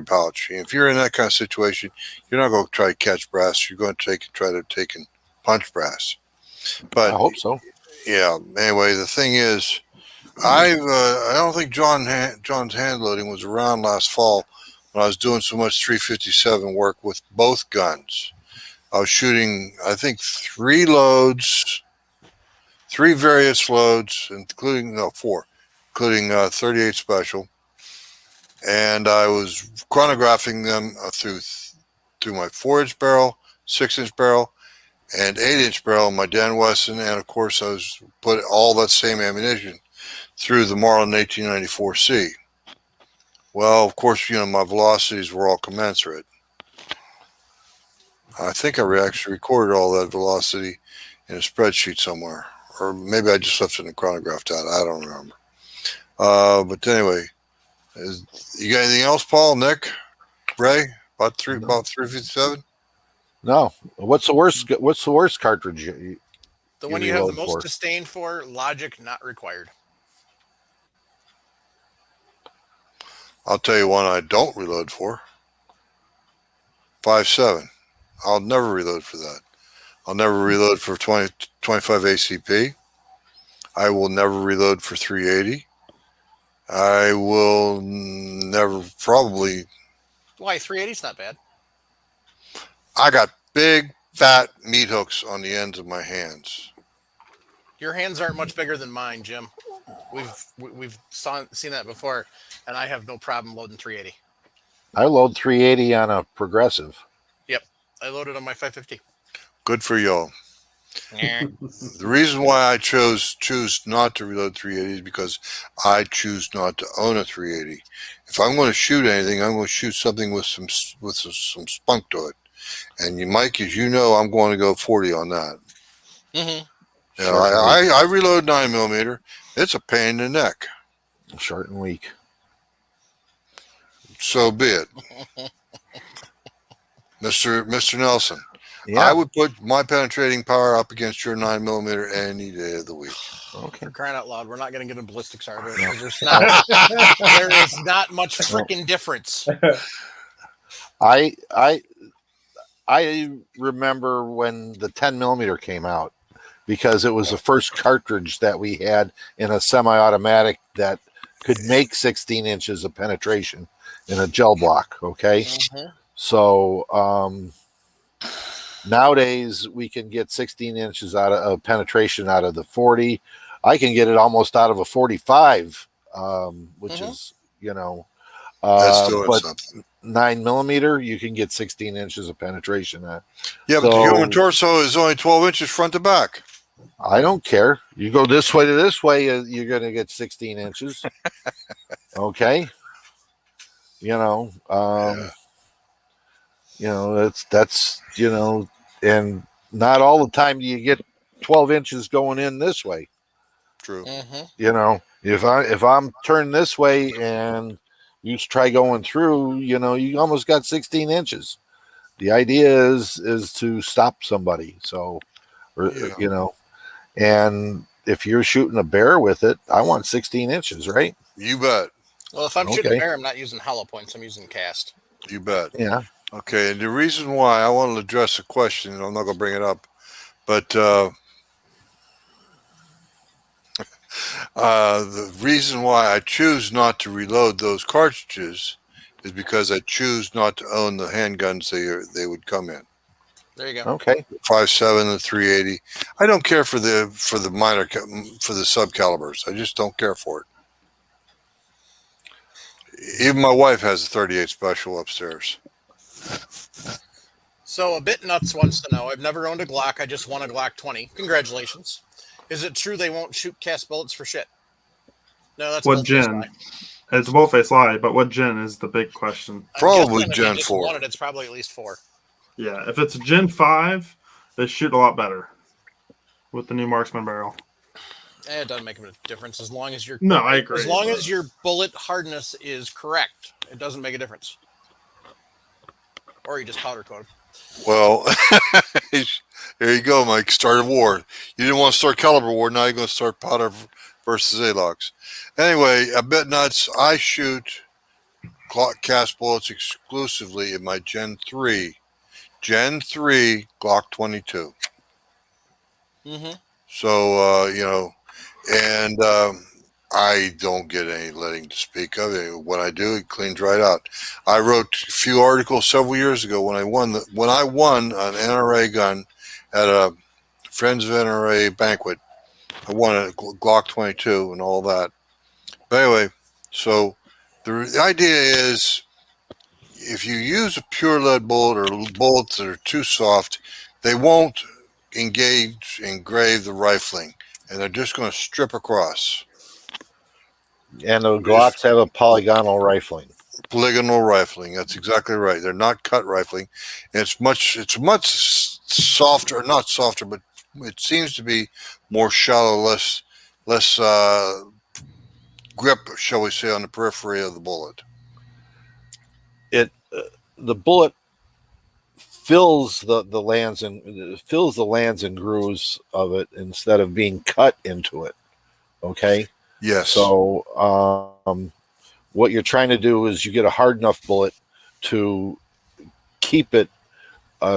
pouch. If you're in that kind of situation, you're not going to try to catch brass. You're going to try to take and punch brass. But I hope so. Yeah. Anyway, the thing is, I don't think John's hand loading was around last fall when I was doing so much 357 work with both guns. I was shooting, I think, 3 various loads, including 4, including 38 special, and I was chronographing them through my 4-inch barrel, 6-inch barrel, and 8-inch barrel, my Dan Wesson, and of course I was put all that same ammunition through the Marlin 1894C. Well, of course, my velocities were all commensurate. I think I actually recorded all that velocity in a spreadsheet somewhere, or maybe I just left it in the chronograph data. I don't remember. But anyway, you got anything else, Paul, Nick, Ray, about 357? No. What's the worst cartridge? The one you have the most for? disdain for, logic not required. I'll tell you one I don't reload for. 5.7. I'll never reload for that. I'll never reload for 25 ACP. I will never reload for 380. I will never probably. Why 380's not bad. I got big fat meat hooks on the ends of my hands. Your hands aren't much bigger than mine, Jim. We've seen that before, and I have no problem loading 380. I load 380 on a progressive. Yep, I loaded on my 550. Good for y'all. The reason why I choose not to reload 380 is because I choose not to own a 380. If I'm going to shoot anything, I'm going to shoot something with some spunk to it. And Mike, as you know, I'm going to go 40 on that. Mm-hmm. I reload 9mm. It's a pain in the neck. Short and weak. So be it. Mr. Nelson, Yeah. I would put my penetrating power up against your 9mm any day of the week. Okay. For crying out loud, we're not going to get a ballistics arbor. There is not much freaking difference. I remember when the 10mm came out, because it was the first cartridge that we had in a semi-automatic that could make 16 inches of penetration in a gel block. Okay. Mm-hmm. So nowadays we can get 16 inches of penetration out of the 40. I can get it almost out of a 45, which is, That's doing but something. 9mm, you can get 16 inches of penetration at. Yeah, but the human torso is only 12 inches front to back. I don't care. You go this way to this way, you're going to get 16 inches. Okay. That's and not all the time do you get 12 inches going in this way. True. Mm-hmm. If I'm turned this way and you try going through, you almost got 16 inches. The idea is to stop somebody. So, and if you're shooting a bear with it, I want 16 inches, right? You bet. Well, if I'm shooting a bear, I'm not using hollow points. I'm using cast. You bet. Yeah. Okay, and the reason why I want to address a question, and I'm not going to bring it up, but the reason why I choose not to reload those cartridges is because I choose not to own the handguns they would come in. There you go. Okay. 5.7 and 380. I don't care for the sub calibers. I just don't care for it. Even my wife has a 38 special upstairs. So a bit nuts wants to know. I've never owned a Glock. I just won a Glock 20. Congratulations. Is it true they won't shoot cast bullets for shit? No, that's What bullface gen? lie. It's a bullface lie, but what gen is the big question. I'm Probably guessing if Gen you just 4. won it, it's probably at least 4. Yeah, if it's a Gen 5, they shoot a lot better with the new marksman barrel. It doesn't make a difference as long as your No, I agree. as long as your bullet hardness is correct. It doesn't make a difference. Or you just powder coat 'em. Well, there you go, Mike. Start a war. You didn't want to start caliber war. Now you're going to start powder versus ALOX. Anyway, a bit nuts. I shoot Glock cast bullets exclusively in my Gen 3 Glock 22. Mm-hmm. So, and I don't get any letting to speak of. When I do, it cleans right out. I wrote a few articles several years ago when I won an NRA gun at a Friends of NRA banquet. I won a Glock 22 and all that. But anyway, so the idea is if you use a pure lead bullet or bullets that are too soft, they won't engrave the rifling, and they're just going to strip across. And the Glocks have a polygonal rifling. Polygonal rifling. That's exactly right. They're not cut rifling. And it's much softer, not softer, but it seems to be more shallow, less grip, shall we say, on the periphery of the bullet. The bullet fills the lands and grooves of it instead of being cut into it. Okay. Yes. So what you're trying to do is you get a hard enough bullet to keep it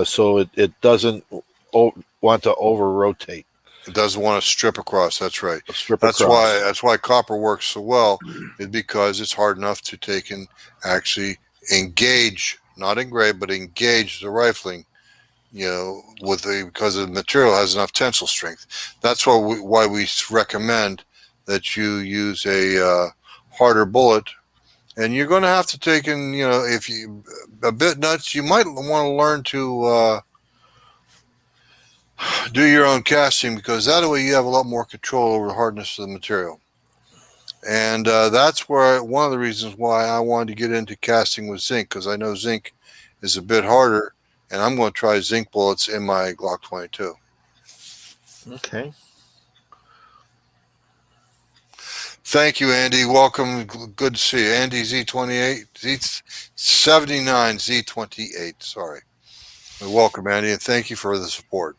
so it doesn't want to over rotate. It doesn't want to strip across. That's right. That's why copper works so well, is because it's hard enough to take and actually engage, not engrave, but engage the rifling. Because the material has enough tensile strength. That's why we recommend that you use a harder bullet. And you're going to have to take in, if you a bit nuts, you might want to learn to do your own casting, because that way you have a lot more control over the hardness of the material. And that's one of the reasons why I wanted to get into casting with zinc, because I know zinc is a bit harder, and I'm going to try zinc bullets in my Glock 22. Okay. Thank you, Andy. Welcome. Good to see you. Andy Z28, Z79, Z28. Sorry. Welcome, Andy, and thank you for the support.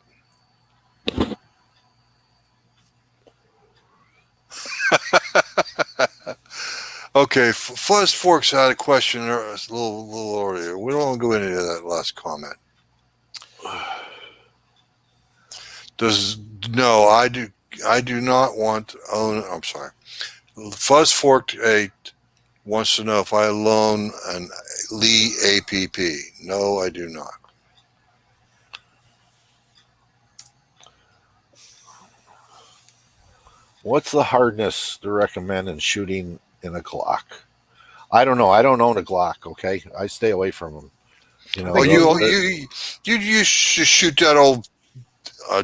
Okay, Fuzz Forks had a question a little earlier. We don't want to go into that last comment. No, I do not want to own. I'm sorry. Fuzz Fork 8 wants to know if I loan an Lee APP. No, I do not. What's the hardness to recommend in shooting in a Glock? I don't know. I don't own a Glock. Okay, I stay away from them. You should shoot that old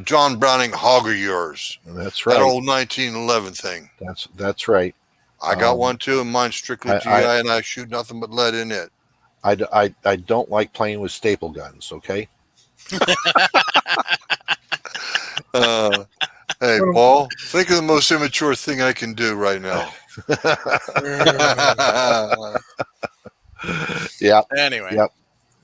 John Browning hog of yours. That's right. That old 1911 thing. That's right. I got one too, and mine's strictly GI, and I shoot nothing but lead in it. I don't like playing with staple guns. Okay. Hey, Paul, think of the most immature thing I can do right now. Yeah. Anyway. Yep.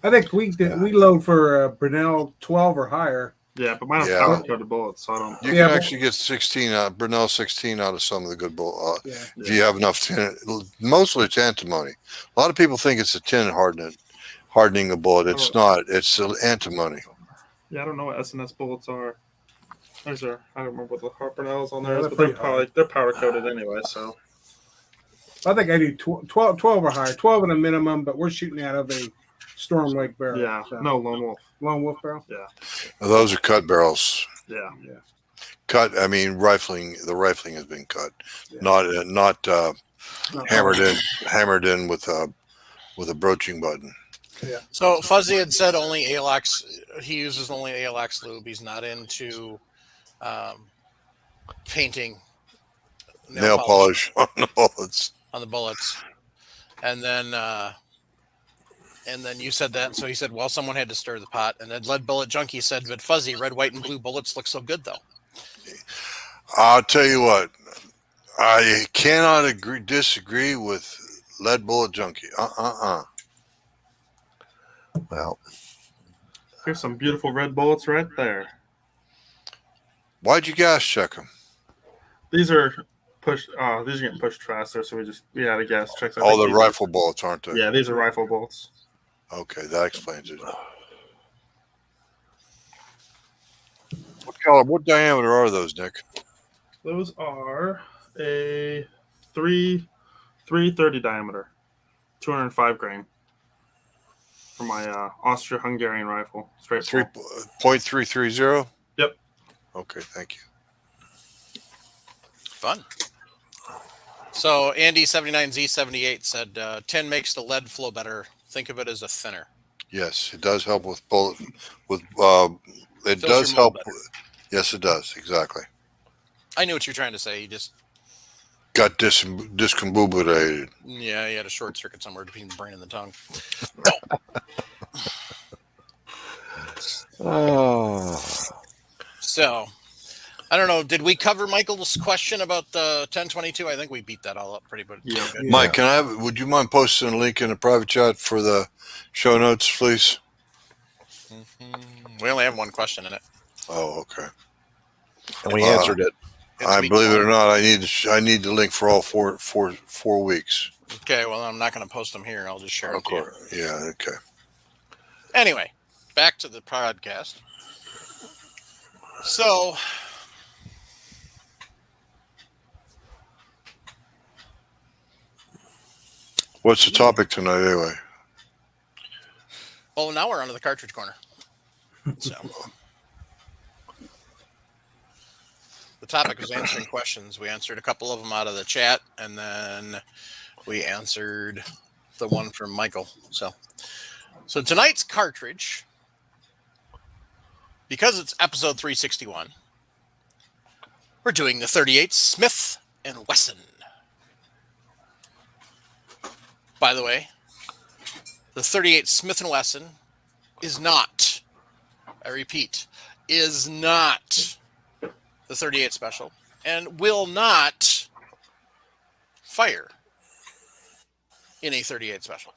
I think we load for Brunel 12 or higher. Yeah, but mine are powder-coated bullets, so I don't. You can actually get 16 Brunel 16 out of some of the good bullets if you have enough tin. Mostly it's antimony. A lot of people think it's a tin hardening a bullet. It's not. It's antimony. Yeah, I don't know what SNS bullets are. I don't remember what the Brunels on there Yeah, is, but they're powder-coated anyway. So I think I do 12 or higher, 12 in a minimum, but we're shooting out of a Storm Lake barrel. Yeah, so. No, Lone Wolf. Lone Wolf barrel? Yeah. Those are cut barrels. Yeah. Yeah. Cut. I mean, rifling. The rifling has been cut. Yeah. Not hammered in with a broaching button. So Fuzzy had said only Alox. He uses only Alox lube. He's not into painting Nail polish on the bullets. on the bullets. And then you said that. So he said, well, someone had to stir the pot. And then Lead Bullet Junkie said, but Fuzzy, red, white, and blue bullets look so good, though. I'll tell you what. I cannot disagree with Lead Bullet Junkie. Well, Here's some beautiful red bullets right there. Why'd you gas check them? These are pushed. These are getting pushed faster, so we had a gas check. All the rifle bullets, aren't they? Yeah, these are rifle bullets. Okay, that explains it. What color? What diameter are those, Nick? Those are a 330 diameter, 205 grain. For my Austro-Hungarian rifle, straight 3.330. Yep. Okay, thank you. Fun. So Andy79Z78 said, tin makes the lead flow better. Think of it as a thinner. Yes, it does help with bullet. It Fills does your mold help. better. Yes, it does. Exactly. I knew what you were trying to say. You just Got discombobulated. Yeah, you had a short circuit somewhere between the brain and the tongue. oh, So, I don't know. Did we cover Michael's question about the 1022? I think we beat that all up pretty good. Yeah. Good. Mike, would you mind posting a link in the private chat for the show notes, please? We only have one question in it. Oh, okay. and we answered it. It's I week believe it one. or not, I need the link for all four weeks. Okay, well, I'm not going to post them here. I'll just share them Of to you. course. Yeah. Okay. Anyway, back to the podcast. So, What's the topic tonight, anyway? well, now we're on to the cartridge corner. So, the topic was answering questions. We answered a couple of them out of the chat, and then we answered the one from Michael. So tonight's cartridge, because it's episode 361, we're doing the 38 Smith & Wesson. By the way, the 38 Smith & Wesson is not, I repeat, is not the 38 Special and will not fire in a 38 Special.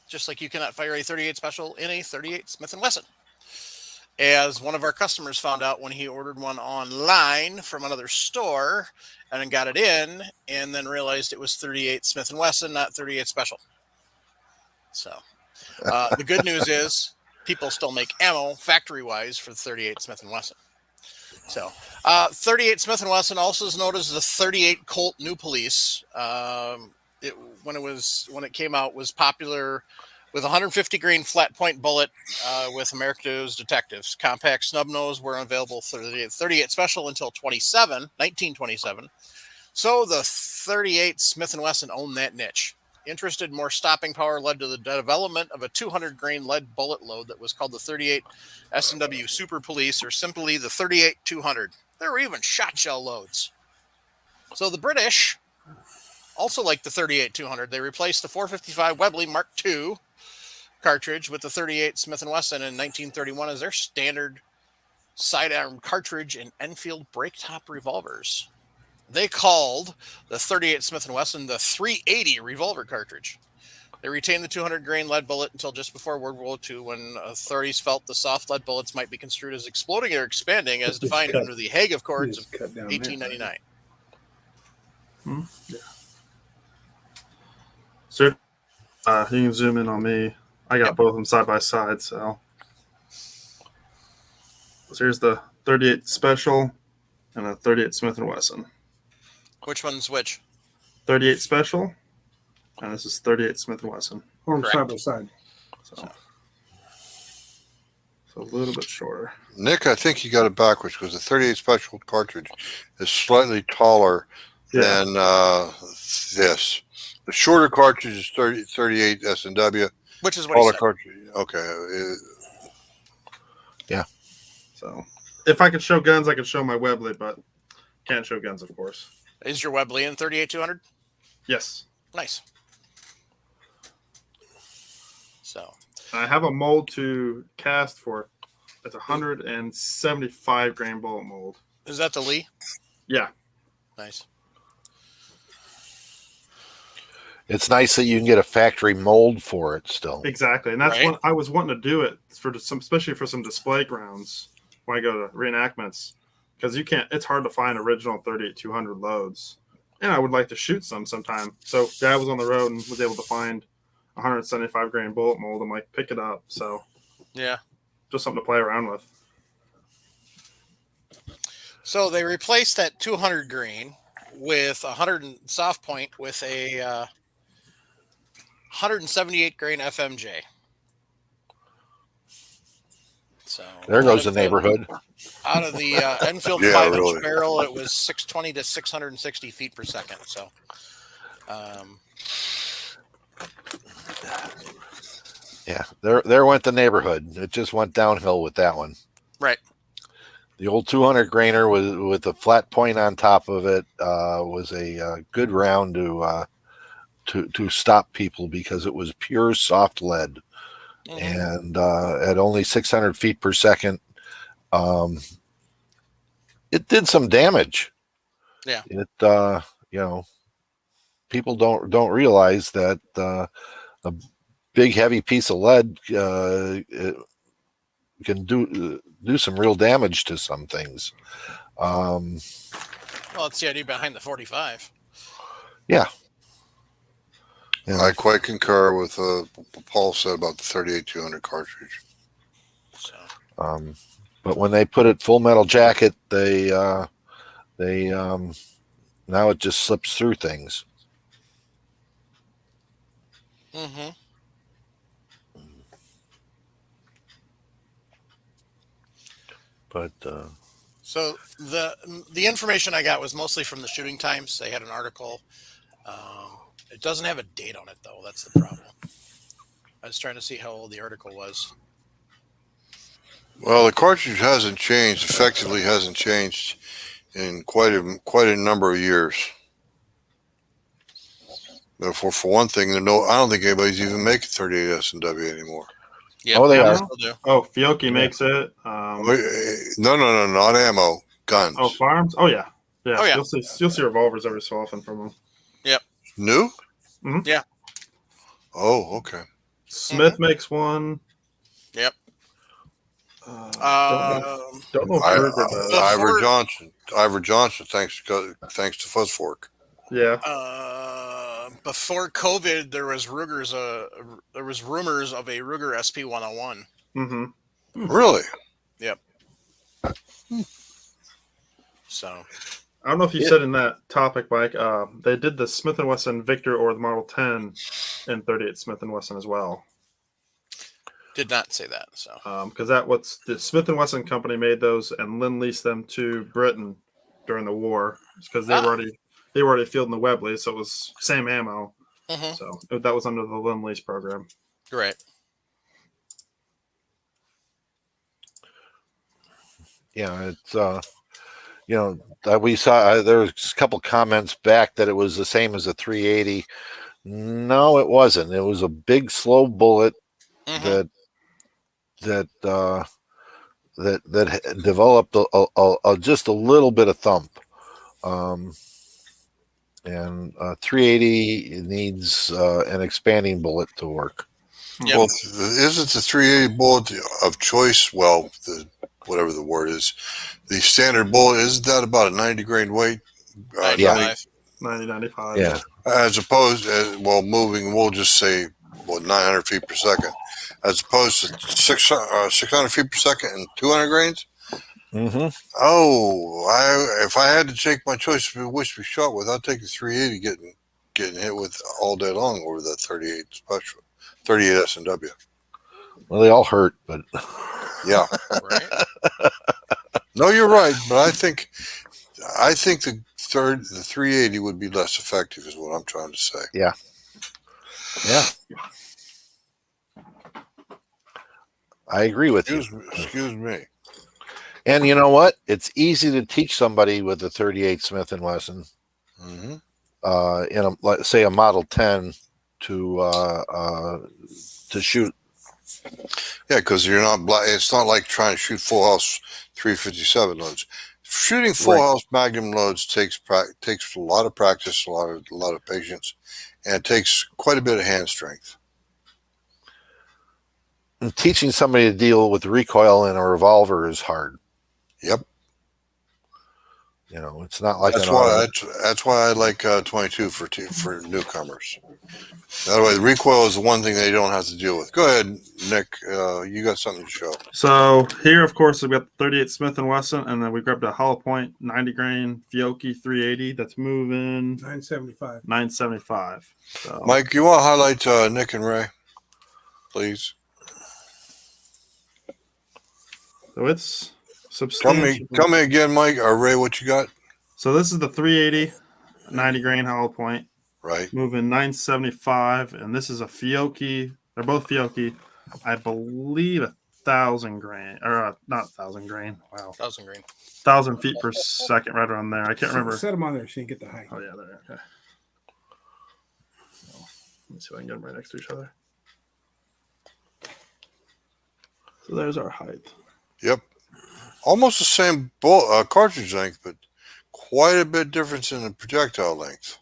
Just like you cannot fire a 38 Special in a 38 Smith & Wesson. As one of our customers found out when he ordered one online from another store and then got it in and then realized it was 38 Smith & Wesson, not 38 Special. So the good news is people still make ammo factory-wise for the 38 Smith & Wesson. So 38 Smith & Wesson, also is known as the 38 Colt New Police. When it came out, was popular with 150 grain flat point bullet with America's Detectives. Compact snub nose were available for the 38 Special until 1927. So the 38 Smith & Wesson owned that niche. Interest in more stopping power led to the development of a 200 grain lead bullet load that was called the 38 S&W Super Police, or simply the 38 200. There were even shot shell loads. So the British also liked the 38 200. They replaced the 455 Webley Mark II cartridge with the 38 Smith & Wesson in 1931 as their standard sidearm cartridge in Enfield break-top revolvers. They called the 38 Smith & Wesson the 380 revolver cartridge. They retained the 200 grain lead bullet until just before World War II, when authorities felt the soft lead bullets might be construed as exploding or expanding as defined under the Hague Accords of 1899. Yeah. So you can zoom in on me. I got both of them side by side. So here's the 38 Special and a 38 Smith & Wesson. Which one's which? 38 Special, and this is 38 Smith & Wesson. Or Correct. side by side. So a little bit shorter. Nick, I think you got it backwards because the 38 Special cartridge is slightly taller Yeah. than this. The shorter cartridge is 38 S&W. Which is what he Taller said. cartridge. Okay. So if I could show guns, I could show my Webley, but can't show guns, of course. Is your Webley in 38200? Yes. Nice. So I have a mold to cast for. It's 175 grain bullet mold. is that the Lee? Yeah. Nice. It's nice that you can get a factory mold for it still. Exactly, and that's Right. what I was wanting to do it for some, especially for some display grounds when I go to reenactments, because you can't. It's hard to find original 38-200 loads, and I would like to shoot some sometime. So Dad was on the road and was able to find 175 grain bullet mold. I'm like, pick it up. So Yeah. just something to play around with. So they replaced that 200 grain with 100 soft point with a 178 grain FMJ. So There goes the neighborhood. Out of the Enfield Yeah, 5-inch really. barrel, it was 620 to 660 feet per second. So, Yeah, there went the neighborhood. It just went downhill with that one. right. The old 200 grainer with a flat point on top of it was a good round to stop people because it was pure soft lead, Mhm. and at only 600 feet per second, it did some damage. Yeah. It people don't realize that a big heavy piece of lead it can do some real damage to some things. Well, it's the idea behind the 45. Yeah. I quite concur with what Paul said about the 38-200 cartridge. So, But when they put it full metal jacket, they now it just slips through things. mm-hmm. But So the information I got was mostly from the Shooting Times. They had an article. It doesn't have a date on it though. That's the problem. I was trying to see how old the article was. Well, the cartridge hasn't changed. Effectively, hasn't changed in quite a number of years. Therefore, for one thing, I don't think anybody's even making 38 S&W anymore. Yeah, Oh, they are. still do. Oh, Fiocchi makes it. No, not ammo, guns. Oh, farms. Oh yeah. Oh, yeah. You'll see revolvers every so often from them. New? Mhm. Yeah. Oh, okay. Smith makes one. Yep. Don't know if Kruger does. Ivor Johnson, thanks to Fuzz Fork. Yeah. Before COVID, there was rumors of a Ruger SP 101. Mm-hmm. Really? So I don't know if you said in that topic, Mike. They did the Smith & Wesson Victor or the Model 10 in 38 Smith & Wesson as well. did not say that. So Because the Smith & Wesson company made those and lend-leased them to Britain during the war because they were already fielding the Webley, so it was same ammo. Mhm. So that was under the lend-lease program. right. yeah, it's we saw there was a couple comments back that it was the same as a 380. No, it wasn't. It was a big slow bullet Mhm. that developed just a little bit of thump. And 380 needs an expanding bullet to work. Yep. Well, isn't the 380 bullet of choice? Well, whatever the word is, the standard bullet, isn't that about a 90 grain weight? 95. 90-95. Yeah. As opposed, moving, we'll just say, 900 feet per second, as opposed to 600 feet per second and 200 grains. Mm-hmm. Oh, if I had to take my choice of which to be shot with, I'd take the 380 getting hit with all day long over that 38 special, 38 S&W. Well, they all hurt, but Yeah. Right. No, you're right, but I think I think the 380 would be less effective, is what I'm trying to say. Yeah. I agree with you. Excuse me. And you know what? It's easy to teach somebody with a 38 Smith and Wesson, Hmm. say a Model 10 to shoot. Yeah, because you're not. It's not like trying to shoot full house 357 loads. Shooting full Right. house Magnum loads takes a lot of practice, a lot of patience, and it takes quite a bit of hand strength. And teaching somebody to deal with recoil in a revolver is hard. Yep. It's not like That's why I like 22 for newcomers. That way, the recoil is the one thing they don't have to deal with. Go ahead, Nick. You got something to show. So here, of course, we've got the 38 Smith and Wesson, and then we grabbed a hollow point 90 grain Fiocchi 380 that's moving 975. 975. So Mike, you want to highlight Nick and Ray, please? So it's substantial. Tell me again, Mike or Ray, what you got? So this is the 380 90 grain hollow point Right. moving 975, and this is a Fiocchi. They're both Fiocchi. I believe 1,000 grain, or not 1,000 grain. Wow, 1,000 grain. 1,000 feet per second, right around there. I can't remember. Set them on there so you can get the height. Oh yeah, there. Okay. Let me see if I can get them right next to each other. So there's our height. Yep. Almost the same cartridge length, but quite a bit difference in the projectile length.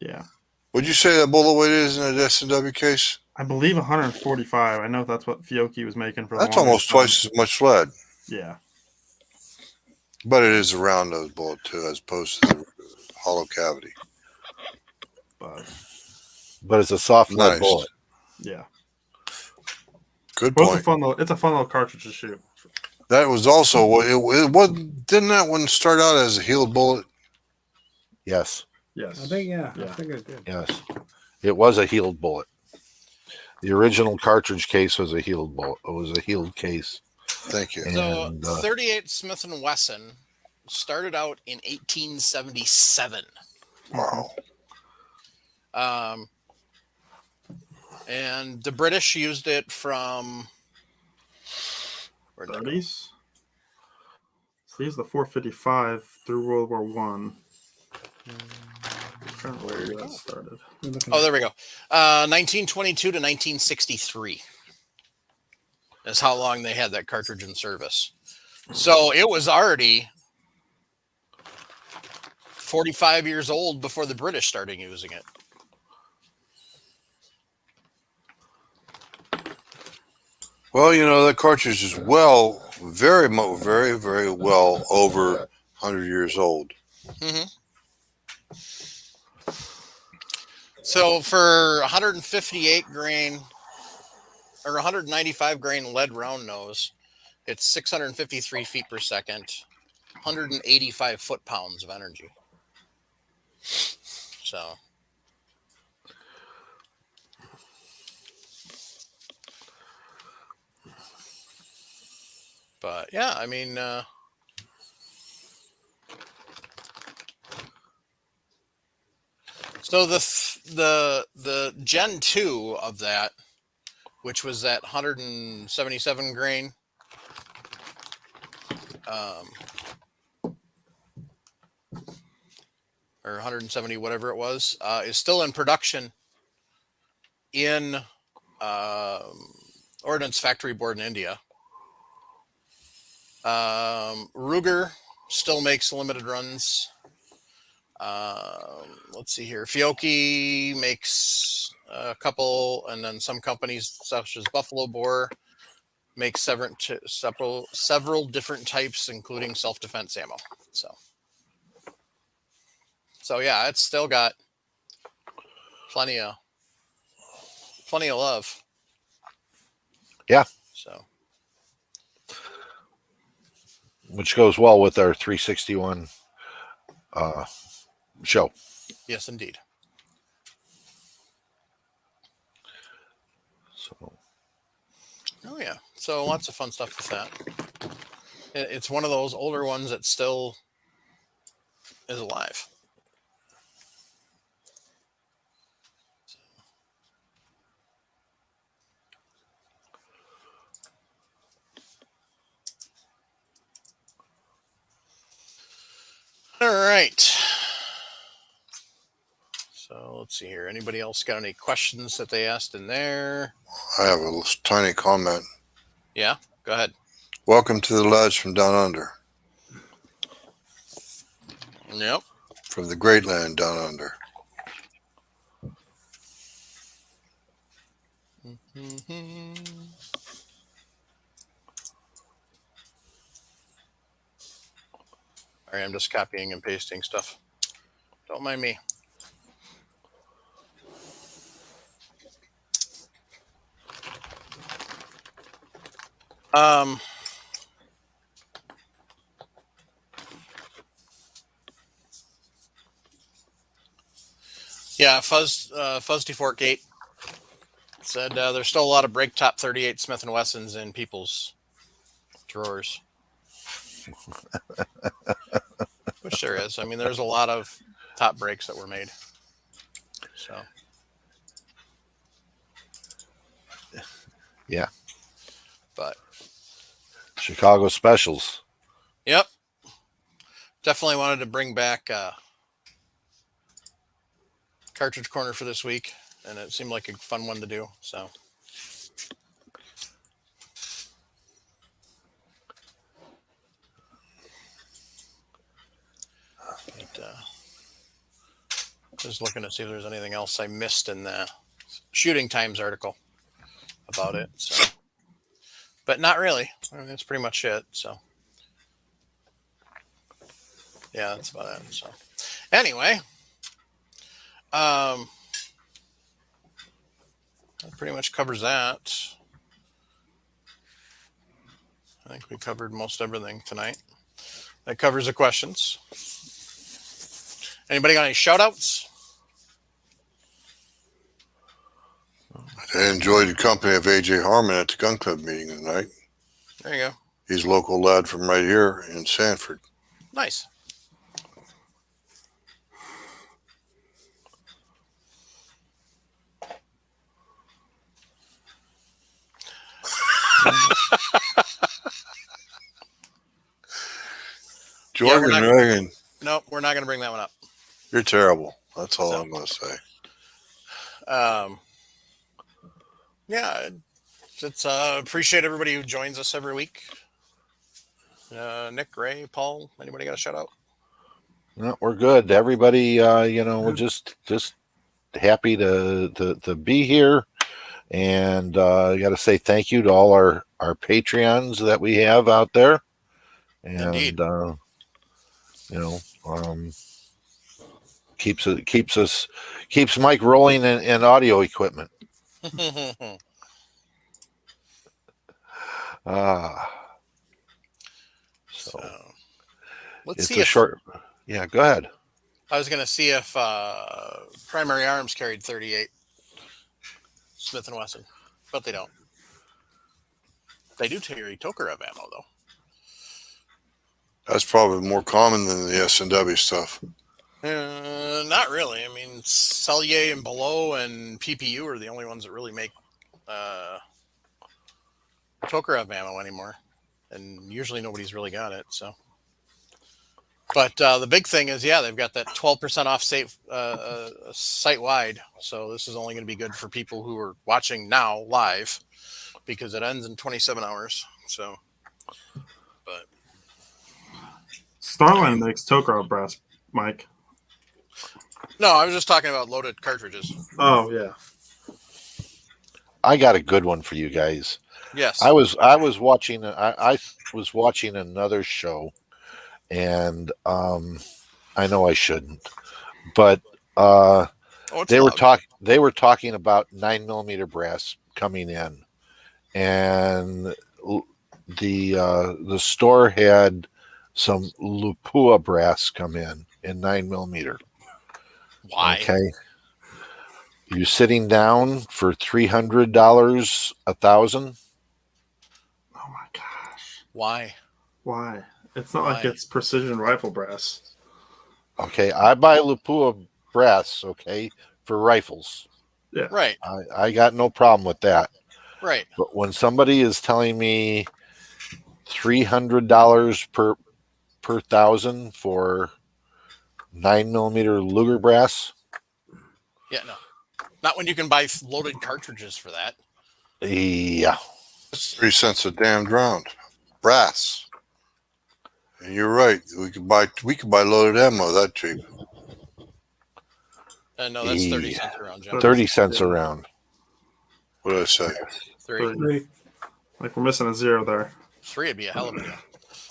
Yeah. Would you say that bullet weight is in a S&W case? I believe 145. I know that's what Fiocchi was making for the That's almost twice as much lead. Yeah. But it is a round nose bullet too, as opposed to the hollow cavity. But it's a soft lead bullet. Yeah. Good Both point. it's a fun little cartridge to shoot. That was also what it was. Didn't that one start out as a healed bullet? Yes. Yes. I think it did. Yes. It was a healed bullet. The original cartridge case was a healed bullet. It was a healed case. Thank you. So 38 Smith and Wesson started out in 1877. Wow. And the British used it from 30s. So these are the 455 through World War One. Where that started. Oh, there we go. 1922 to 1963 is how long they had that cartridge in service. So it was already 45 years old before the British started using it. Well, that cartridge is very, very well over 100 years old. Mm-hmm. So for 158 grain or 195 grain lead round nose, it's 653 feet per second, 185 foot-pounds of energy. So. But yeah, I mean, so the Gen 2 of that, which was that 177 grain, or 170, whatever it was, is still in production in Ordnance Factory Board in India. Ruger still makes limited runs. Let's see here. Fiocchi makes a couple, and then some companies such as Buffalo Bore make several different types, including self-defense ammo. So yeah, it's still got plenty of love. Yeah. So. Which goes well with our 361 show. Yes, indeed. So. Oh yeah, so lots of fun stuff with that. It's one of those older ones that still is alive. All right. So let's see here. Anybody else got any questions that they asked in there? I have a tiny comment. Yeah, go ahead. Welcome to the lads from down under, Yep. from the great land down under. All right, I'm just copying and pasting stuff. Don't mind me. Yeah, Fuzz Defork Gate said there's still a lot of break top 38 Smith and Wessons in people's drawers. Which there is. I mean, there's a lot of top breaks that were made. So. Yeah. But. Chicago specials. Yep. Definitely wanted to bring back Cartridge Corner for this week, and it seemed like a fun one to do. So. Just looking to see if there's anything else I missed in the Shooting Times article about it. So. But not really. I mean, that's pretty much it. So. Yeah, that's about it. So. Anyway. That pretty much covers that. I think we covered most everything tonight. That covers the questions. Anybody got any shout outs? I enjoyed the company of AJ Harmon at the gun club meeting tonight. There you go. He's a local lad from right here in Sanford. Nice. Jordan Yeah, Reagan. Nope, we're not going to bring that one up. You're terrible. That's all I'm going to say. Yeah, it's appreciate everybody who joins us every week. Nick, Ray, Paul, anybody got a shout out? No, we're good. Everybody, we're just happy to be here, and I got to say thank you to all our Patreons that we have out there, and Indeed. keeps Mike rolling in audio equipment. So let's see it's a short. Yeah, go ahead. I was going to see if Primary Arms carried 38 Smith & Wesson, but they don't. They do carry Tokarev ammo, though. That's probably more common than the S&W stuff. Not really. I mean, Cellier and Below and PPU are the only ones that really make Tokarev ammo anymore. And usually nobody's really got it, so. But the big thing is, yeah, they've got that 12% off site-wide. So this is only going to be good for people who are watching now live because it ends in 27 hours. So, but Starline makes Tokarev brass, Mike. no, I was just talking about loaded cartridges. Oh yeah. I got a good one for you guys. Yes. I was watching another show, and I know I shouldn't, but they were talking about 9mm brass coming in, and the store had some Lupua brass come in 9mm. Why? Okay. You sitting down for $300 1,000? Oh my gosh. Why? Why? It's not like it's precision rifle brass. Okay, I buy Lapua brass. Okay, for rifles. Yeah. Right. I got no problem with that. Right. But when somebody is telling me $300 per thousand for 9 millimeter Luger brass, Yeah. No. Not when you can buy loaded cartridges for that. yeah, It's 3 cents a damn round. Brass. And you're right. We could buy loaded ammo that cheap. No, that's 30 yeah, cents around, Jim. 30 cents Yeah. around. What did I say? Three. Three. Like we're missing a zero there. Three would be a hell of a deal.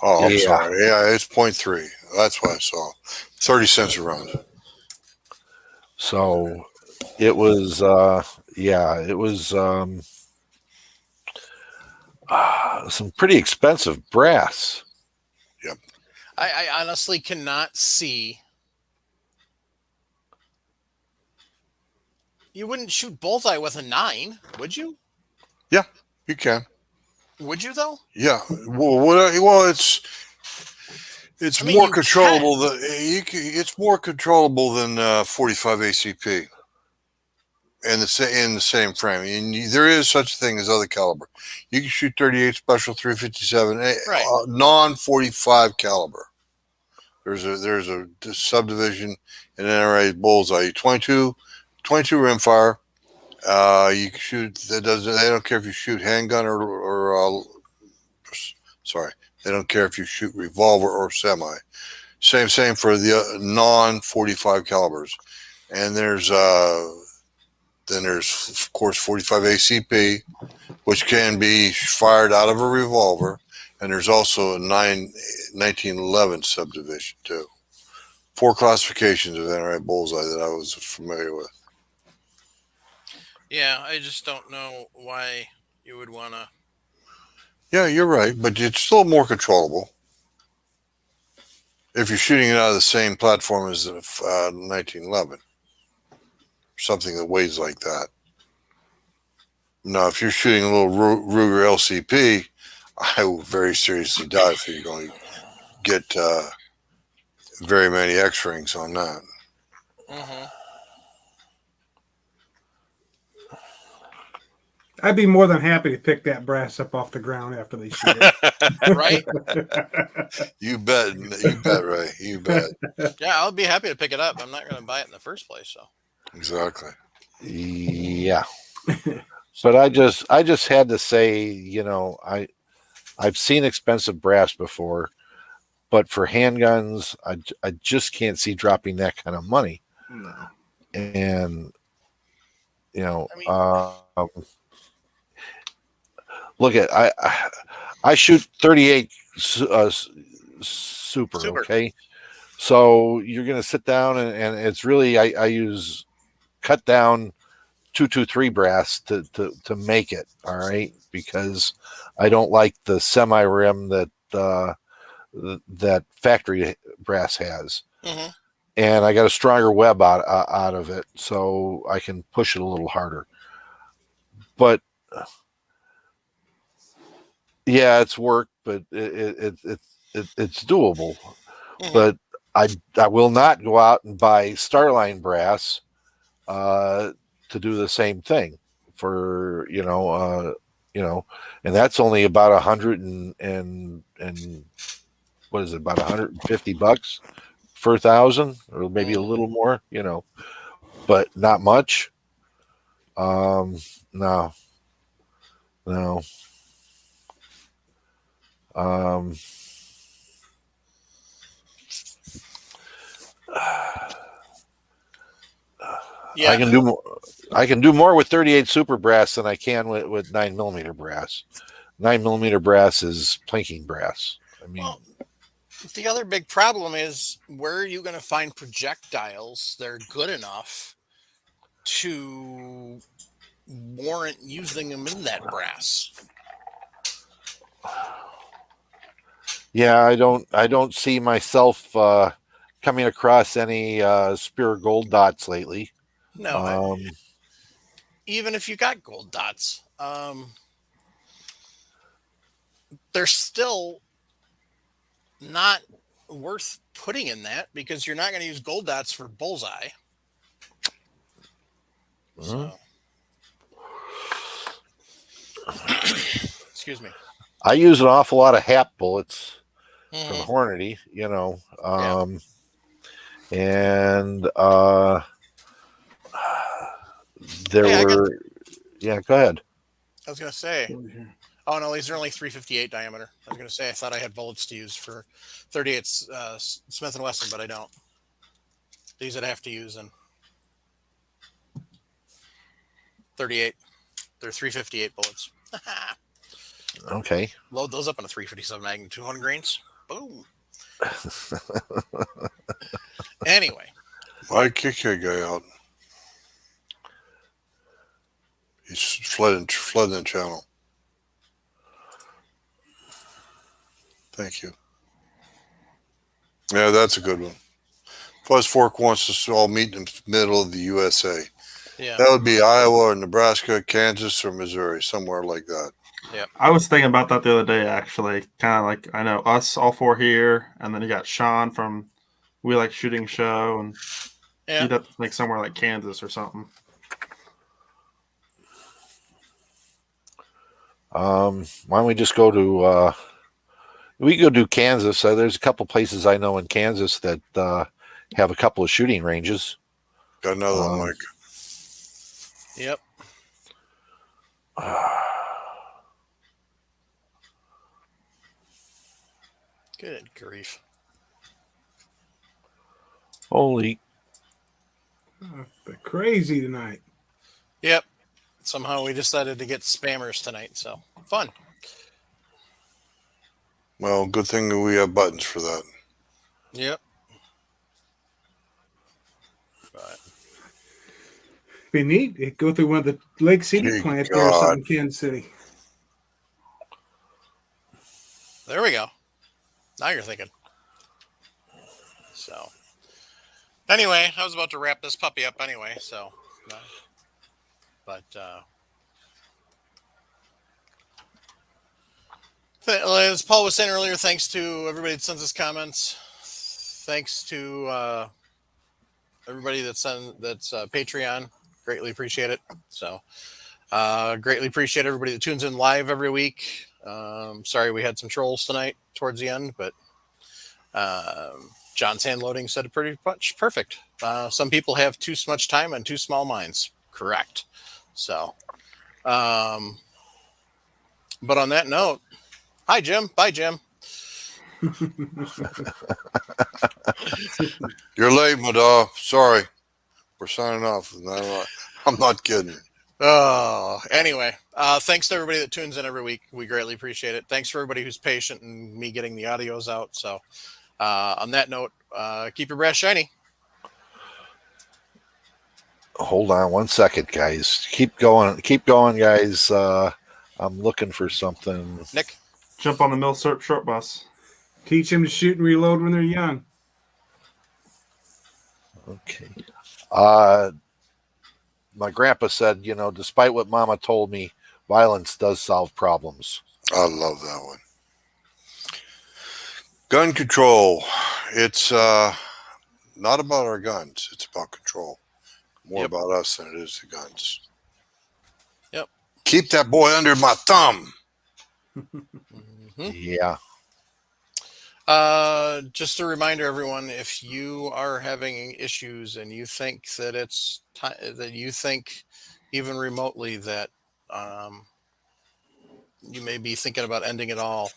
Oh, I'm Yeah. sorry. Yeah, it's 0.3. That's what I saw. 30 cents a round. So it was, it was some pretty expensive brass. I honestly cannot see. You wouldn't shoot bullseye with a 9, would you? You can. Would you though? Yeah. Well, it's I mean, more you controllable than it's more controllable than 45 ACP. In the same frame, and there is such a thing as other caliber. You can shoot 38 special 357, Right. non 45 caliber. There's a subdivision in NRA bullseye 22 rimfire. You can shoot. They don't care if you shoot handgun or sorry. They don't care if you shoot revolver or semi. Same for the non 45 calibers. And then there's, of course, 45 ACP, which can be fired out of a revolver. And there's also a 1911 subdivision, too. 4 classifications of NRA bullseye that I was familiar with. Yeah, I just don't know why you would want to. Yeah, you're right, but it's still more controllable. If you're shooting it out of the same platform as the 1911, something that weighs like that. Now, if you're shooting a little Ruger LCP, I will very seriously doubt if you're going to get very many X rings on that. Mm-hmm. I'd be more than happy to pick that brass up off the ground after they shoot it. Right? You bet, Ray. You bet. Yeah, I'll be happy to pick it up. I'm not going to buy it in the first place. So. Exactly. Yeah. But I just had to say, I've seen expensive brass before, but for handguns, I just can't see dropping that kind of money. No. And I mean, look at I shoot 38 super, okay. So you're gonna sit down and it's really I use cut down 223 brass to make it, all right, because I don't like the semi rim that that factory brass has. mm-hmm. And I got a stronger web out of it, so I can push it a little harder. But yeah, it's work, but it's doable. Mm-hmm. But I will not go out and buy Starline brass to do the same thing for and that's only about 100 and what is it, about $150 for 1,000 or maybe a little more, but not much. No. Yeah, I can do more. I can do more with 38 super brass than I can with 9 millimeter brass. 9 millimeter brass is plinking brass. I mean, well, the other big problem is where are you going to find projectiles that are good enough to warrant using them in that brass? yeah, I don't see myself coming across any Spear Gold dots lately. No, even if you got gold dots, they're still not worth putting in that because you're not going to use gold dots for bullseye. Mhm. So, excuse me. I use an awful lot of hap bullets from Mhm. Hornady, Yeah. and there Hey, were, yeah, go ahead. I was going to say, oh no, these are only 358 diameter. I was going to say I thought I had bullets to use for 38 Smith and Wesson, but I don't. These I'd have to use in 38. They're 358 bullets. Okay. Load those up on a 357 Magnum 200 grains. Boom. Anyway, I kick that guy out. He's flooding the channel. Thank you. Yeah, that's a good one. Plus, Fork wants us to all meet in the middle of the USA. yeah. That would be Iowa or Nebraska, Kansas, or Missouri, somewhere like that. I was thinking about that the other day, actually. Kind of like, I know us all four here, and then you got Sean from We Like Shooting Show, and Yeah. you'd have to think somewhere like Kansas or something. Why don't we just go to we go do Kansas. There's a couple places I know in Kansas that have a couple of shooting ranges. Got another one, Mike. Yep. Good grief. Holy. But crazy tonight. Yep. Somehow we decided to get spammers tonight, so fun. Well, good thing that we have buttons for that. Yep. But Be neat. It'd go through one of the Lake City Gee plant there or God. something, Kansas City. there we go. Now you're thinking. So, anyway, I was about to wrap this puppy up anyway, so. But, as Paul was saying earlier, thanks to everybody that sends us comments. Thanks to everybody that's Patreon. Greatly appreciate it. So, greatly appreciate everybody that tunes in live every week. Sorry we had some trolls tonight towards the end, but John's hand loading said it pretty much perfect. Some people have too much time and too small minds. Correct. So, but on that note, hi Jim. Bye Jim. You're late, Madal. Sorry. We're signing off. I'm not kidding. Oh, anyway, thanks to everybody that tunes in every week. We greatly appreciate it. Thanks for everybody who's patient and me getting the audios out. So, on that note, keep your brass shiny. Hold on one second, guys. Keep going, guys. I'm looking for something. Nick? Jump on the Mill Serp short bus. Teach them to shoot and reload when they're young. Okay. My grandpa said, despite what Mama told me, violence does solve problems. I love that one. Gun control. It's not about our guns. It's about control. More Yep. about us than it is the guns. Yep. Keep that boy under my thumb. Mm-hmm. Yeah. Just a reminder, everyone, if you are having issues and you think that it's that you think even remotely that you may be thinking about ending it all,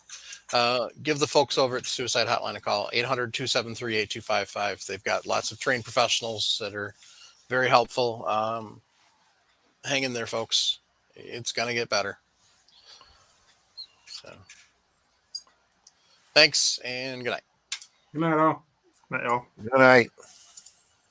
give the folks over at the Suicide Hotline a call, 800-273-8255. They've got lots of trained professionals that are very helpful. Hang in there, folks. It's going to get better. So, thanks and good night. Good night, all. Night, y'all. Good night.